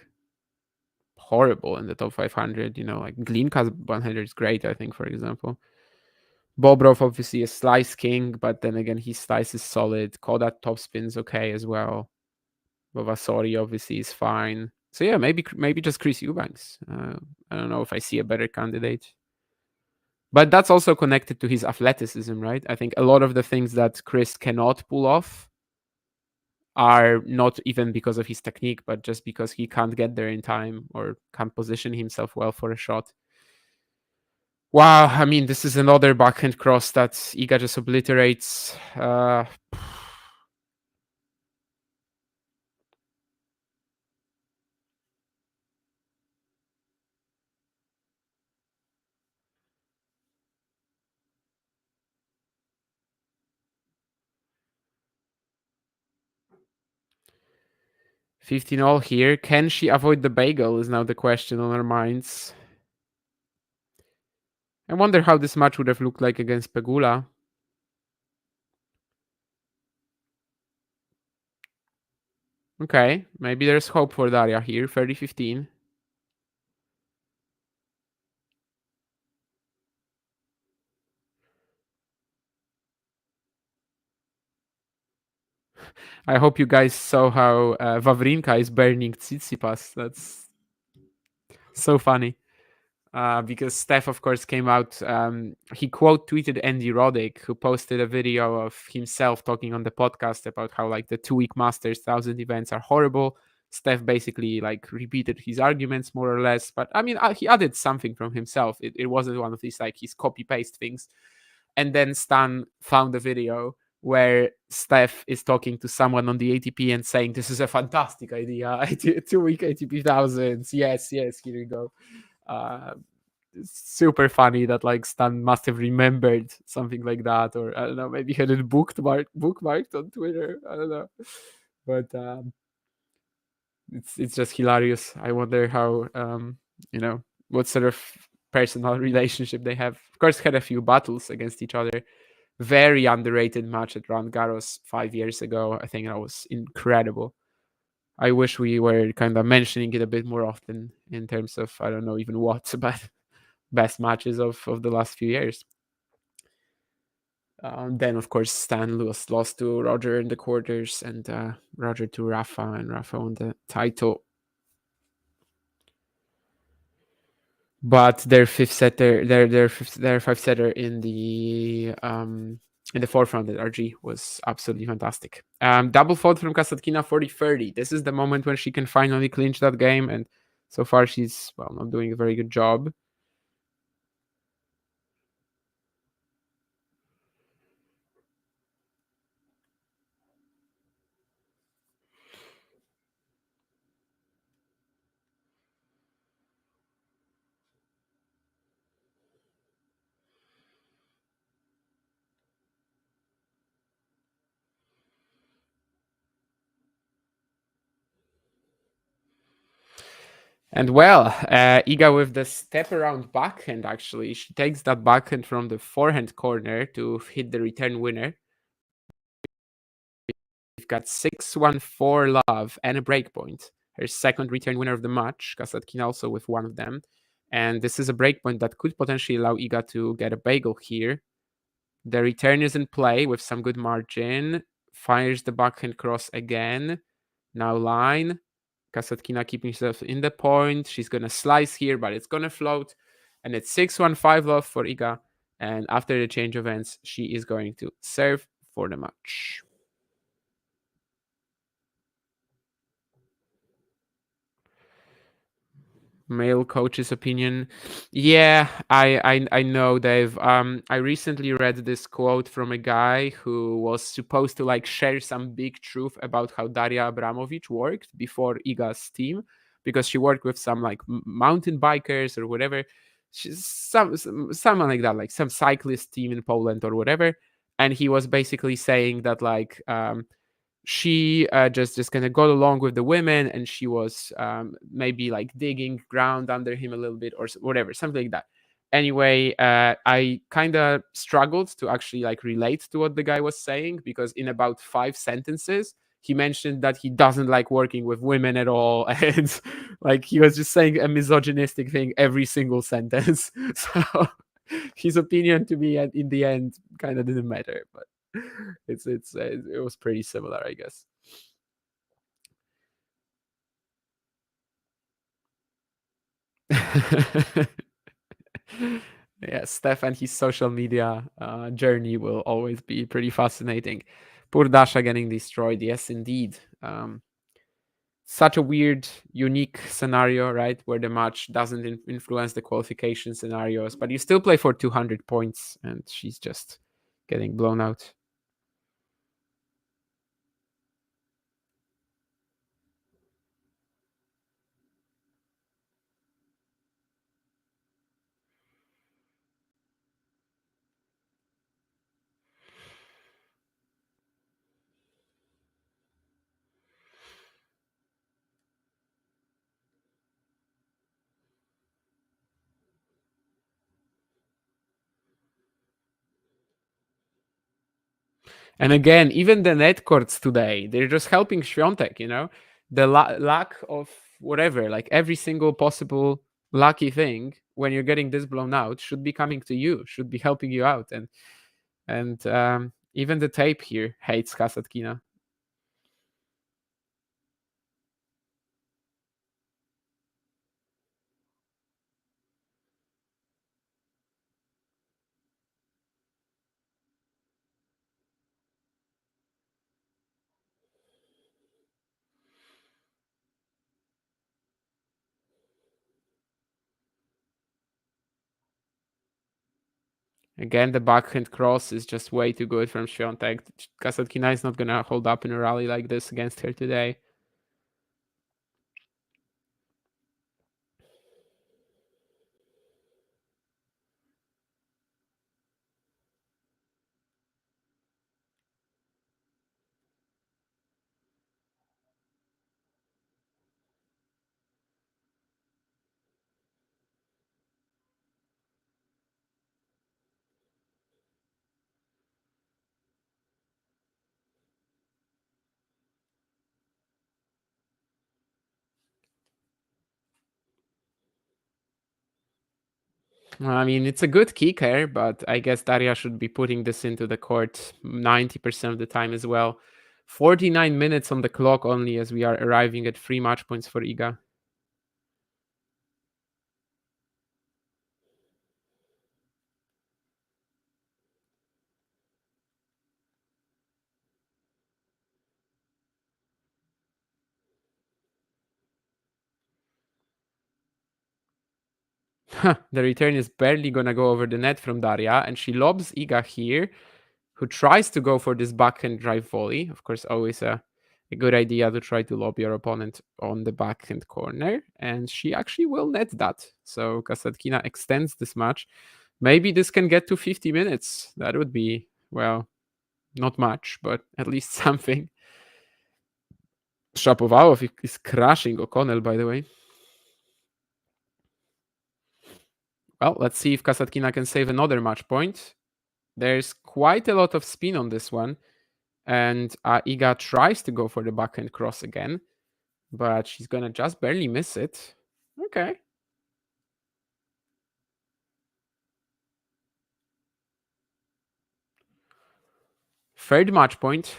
horrible in the top 500. You know, like Glinka's one-hander is great, I think, for example. Bobrov, obviously, a slice king, but then again, his slice is solid. Kodat topspin's okay as well. Vavasori, obviously, is fine. So yeah, maybe just Chris Eubanks. I don't know if I see a better candidate. But that's also connected to his athleticism, right? I think a lot of the things that Chris cannot pull off are not even because of his technique, but just because he can't get there in time or can't position himself well for a shot. Wow, I mean, this is another backhand cross that Iga just obliterates. 15-all here. Can she avoid the bagel is now the question on our minds. I wonder how this match would have looked like against Pegula. Okay, maybe there's hope for Daria here. 30-15. I hope you guys saw how Wawrinka is burning Tsitsipas. That's so funny. Because Steph, of course, came out. He quote tweeted Andy Roddick, who posted a video of himself talking on the podcast about how like the 2-week Masters 1000 events are horrible. Steph basically like repeated his arguments more or less, but I mean, he added something from himself. It wasn't one of these like his copy paste things. And then Stan found a video where Steph is talking to someone on the ATP and saying, "This is a fantastic idea. 2-week ATP thousands. Yes, here we go." It's super funny that like Stan must have remembered something like that, or I don't know, maybe had it bookmarked on Twitter. I don't know, but it's just hilarious. I wonder how what sort of personal relationship they have. Of course, had a few battles against each other. Very underrated match at Roland Garros 5 years ago. I think that was incredible. I wish we were kind of mentioning it a bit more often in terms of, I don't know even what, but best matches of the last few years. Then, of course, Stan lost to Roger in the quarters, and Roger to Rafa, and Rafa won the title. But their five setter in the forefront at RG was absolutely fantastic. Double fault from Kasatkina, 40-30. This is the moment when she can finally clinch that game, and so far she's not doing a very good job. And Iga with the step around backhand, actually. She takes that backhand from the forehand corner to hit the return winner. we've got 6-1-4 love and a breakpoint. Her second return winner of the match, Kasatkina also with one of them. And this is a breakpoint that could potentially allow Iga to get a bagel here. The return is in play with some good margin. Fires the backhand cross again. Now line. Kasatkina keeping herself in the point. She's going to slice here, but it's going to float. And it's 6-1-5 love for Iga. And after the change of ends, she is going to serve for the match. Male coach's opinion. Yeah, I know, Dave. I recently read this quote from a guy who was supposed to like share some big truth about how Daria Abramovic worked before Iga's team, because she worked with some like mountain bikers or whatever. She's someone like that, like some cyclist team in Poland or whatever. And he was basically saying that like she just kind of got along with the women, and she was maybe like digging ground under him a little bit or whatever, something like that. Anyway, I kind of struggled to actually like relate to what the guy was saying, because in about 5 sentences he mentioned that he doesn't like working with women at all, and like he was just saying a misogynistic thing every single sentence. So his opinion to me in the end kind of didn't matter, but it was pretty similar, I guess. Yeah, Steph and his social media journey will always be pretty fascinating. Poor Dasha getting destroyed. Yes, indeed. Such a weird, unique scenario, right? Where the match doesn't influence the qualification scenarios, but you still play for 200 points, and she's just getting blown out. And again, even the net courts today, they're just helping Świątek, you know? The lack of whatever, like every single possible lucky thing when you're getting this blown out should be coming to you, should be helping you out. And even the tape here hates Kasatkina. Again, the backhand cross is just way too good from Świątek. Kasatkina is not going to hold up in a rally like this against her today. I mean, it's a good kicker, but I guess Daria should be putting this into the court 90% of the time as well. 49 minutes on the clock only as we are arriving at 3 match points for Iga. The return is barely gonna go over the net from Daria, and she lobs Iga here, who tries to go for this backhand drive volley. Of course, always a good idea to try to lob your opponent on the backhand corner, and she actually will net that. So Kasatkina extends this match. Maybe this can get to 50 minutes. That would be, well, not much, but at least something. Shapovalov is crashing O'Connell, by the way. Well, let's see if Kasatkina can save another match point. There's quite a lot of spin on this one. And Iga tries to go for the backhand cross again, but she's gonna just barely miss it. Okay. Third match point.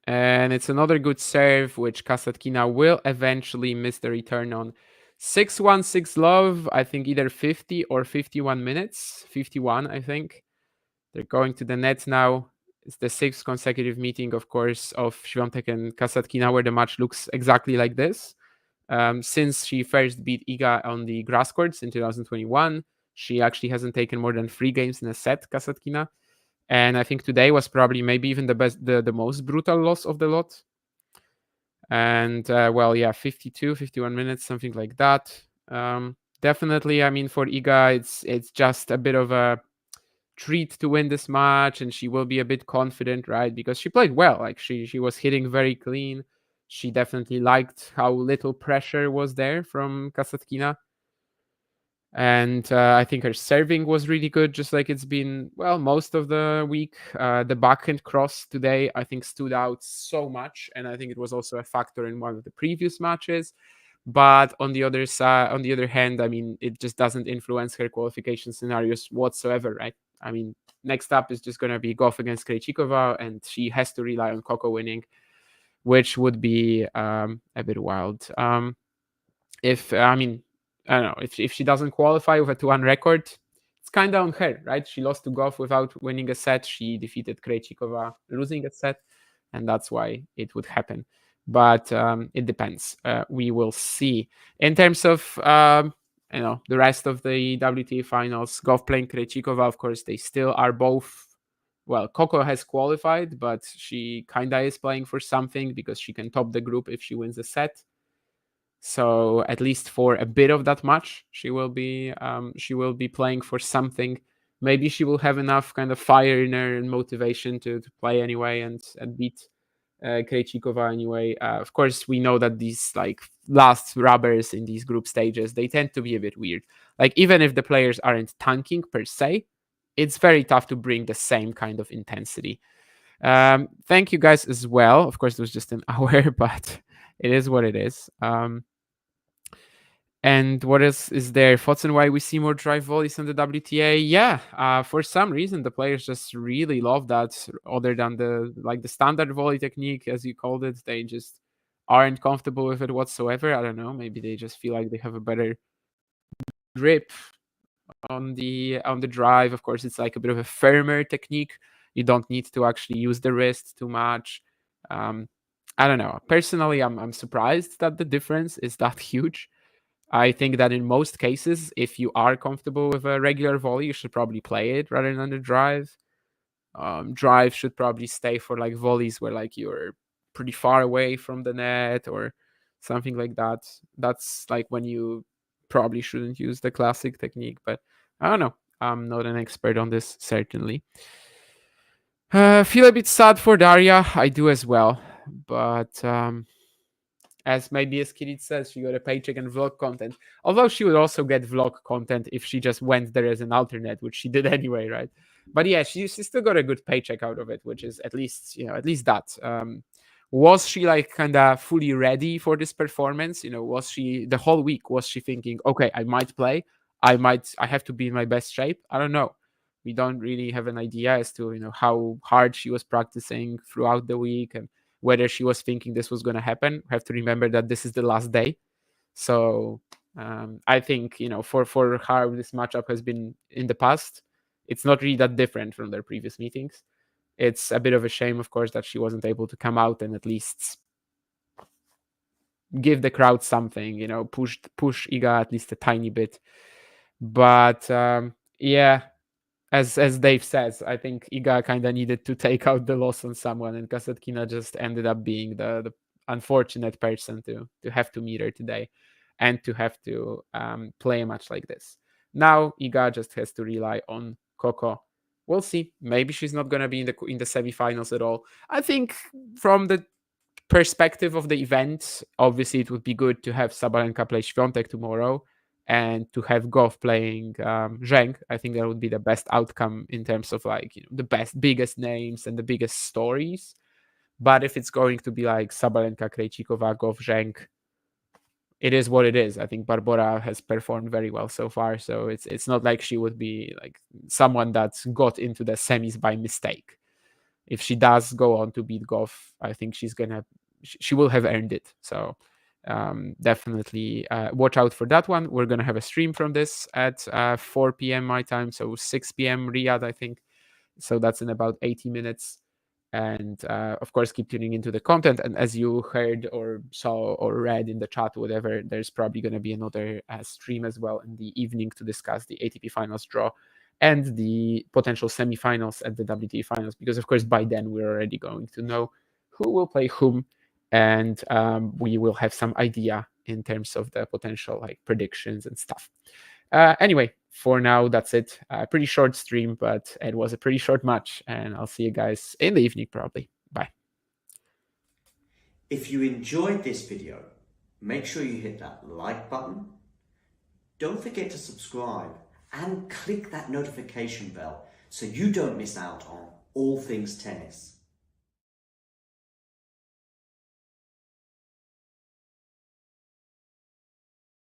And it's another good serve, which Kasatkina will eventually miss the return on. 6-1, 6 love, I think either 50 or 51 minutes. 51, I think. They're going to the net now. It's the 6th consecutive meeting, of course, of Świątek and Kasatkina, where the match looks exactly like this. Since she first beat Iga on the grass courts in 2021, she actually hasn't taken more than 3 games in a set, Kasatkina. And I think today was probably maybe even the most brutal loss of the lot. And well, yeah, 52, 51 minutes, something like that. Definitely, I mean, for Iga, it's just a bit of a treat to win this match, and she will be a bit confident, right? Because she played well. Like she was hitting very clean. She definitely liked how little pressure was there from Kasatkina. And I think her serving was really good, just like it's been, well, most of the week. The backhand cross today, I think, stood out so much. And I think it was also a factor in one of the previous matches. But on the other side, on the other hand, I mean, it just doesn't influence her qualification scenarios whatsoever, right? I mean, next up is just going to be Goff against Krejcikova, and she has to rely on Coco winning, which would be a bit wild. I don't know, if she doesn't qualify with a 2-1 record, it's kind of on her, right? She lost to Goff without winning a set. She defeated Krejcikova losing a set, and that's why it would happen. But it depends. We will see. In terms of the rest of the WTA Finals, Goff playing Krejcikova, of course, they still are both. Well, Coco has qualified, but she kinda is playing for something because she can top the group if she wins a set. So at least for a bit of that match, she will be playing for something. Maybe she will have enough kind of fire in her and motivation to play anyway and beat Krejcikova anyway. Of course, we know that these like last rubbers in these group stages, they tend to be a bit weird. Like even if the players aren't tanking per se, it's very tough to bring the same kind of intensity. Thank you guys as well. Of course, it was just an hour, but it is what it is. And what else is there? Thoughts on why we see more drive volleys on the WTA? Yeah, for some reason the players just really love that. Other than the standard volley technique, as you called it, they just aren't comfortable with it whatsoever. I don't know. Maybe they just feel like they have a better grip on the drive. Of course, it's like a bit of a firmer technique. You don't need to actually use the wrist too much. I don't know. Personally, I'm surprised that the difference is that huge. I think that in most cases, if you are comfortable with a regular volley, you should probably play it rather than the drive. Drive should probably stay for like volleys where like you're pretty far away from the net or something like that. That's like when you probably shouldn't use the classic technique, but I don't know. I'm not an expert on this, certainly. Feel a bit sad for Daria. I do as well, but as Kirit says, she got a paycheck and vlog content. Although she would also get vlog content if she just went there as an alternate, which she did anyway, right? But yeah, she still got a good paycheck out of it, which is at least that. Was she like kind of fully ready for this performance? Was she the whole week? Was she thinking, okay, I might play, I have to be in my best shape? I don't know. We don't really have an idea as to how hard she was practicing throughout the week and whether she was thinking this was going to happen. We have to remember that this is the last day. So I think, for how this matchup has been in the past, it's not really that different from their previous meetings. It's a bit of a shame, of course, that she wasn't able to come out and at least give the crowd something, push Iga at least a tiny bit. But yeah, as Dave says, I think Iga kind of needed to take out the loss on someone, and Kasatkina just ended up being the unfortunate person to have to meet her today and to have to play a match like this. Now Iga just has to rely on Coco. We'll see. Maybe she's not going to be in the semifinals at all. I think from the perspective of the event, obviously it would be good to have Sabalenka play Świątek tomorrow and to have Goff playing Zheng. I think that would be the best outcome in terms of like, you know, the biggest names and the biggest stories. But if it's going to be like Sabalenka, Krejcikova, Goff, Zheng, it is what it is. I think Barbora has performed very well so far, so it's not like she would be like someone that's got into the semis by mistake. If she does go on to beat Goff, I think she will have earned it. So definitely watch out for that one. We're gonna have a stream from this at 4 p.m. my time, so 6 p.m. Riyadh, I think. So that's in about 80 minutes. And of course, keep tuning into the content. And as you heard or saw or read in the chat, whatever, there's probably going to be another stream as well in the evening to discuss the ATP Finals draw and the potential semifinals at the WTA Finals. Because, of course, by then we're already going to know who will play whom. And we will have some idea in terms of the potential like predictions and stuff. Anyway, for now, that's it. Pretty short stream, but it was a pretty short match. And I'll see you guys in the evening, probably. Bye. If you enjoyed this video, make sure you hit that like button. Don't forget to subscribe and click that notification bell so you don't miss out on all things tennis.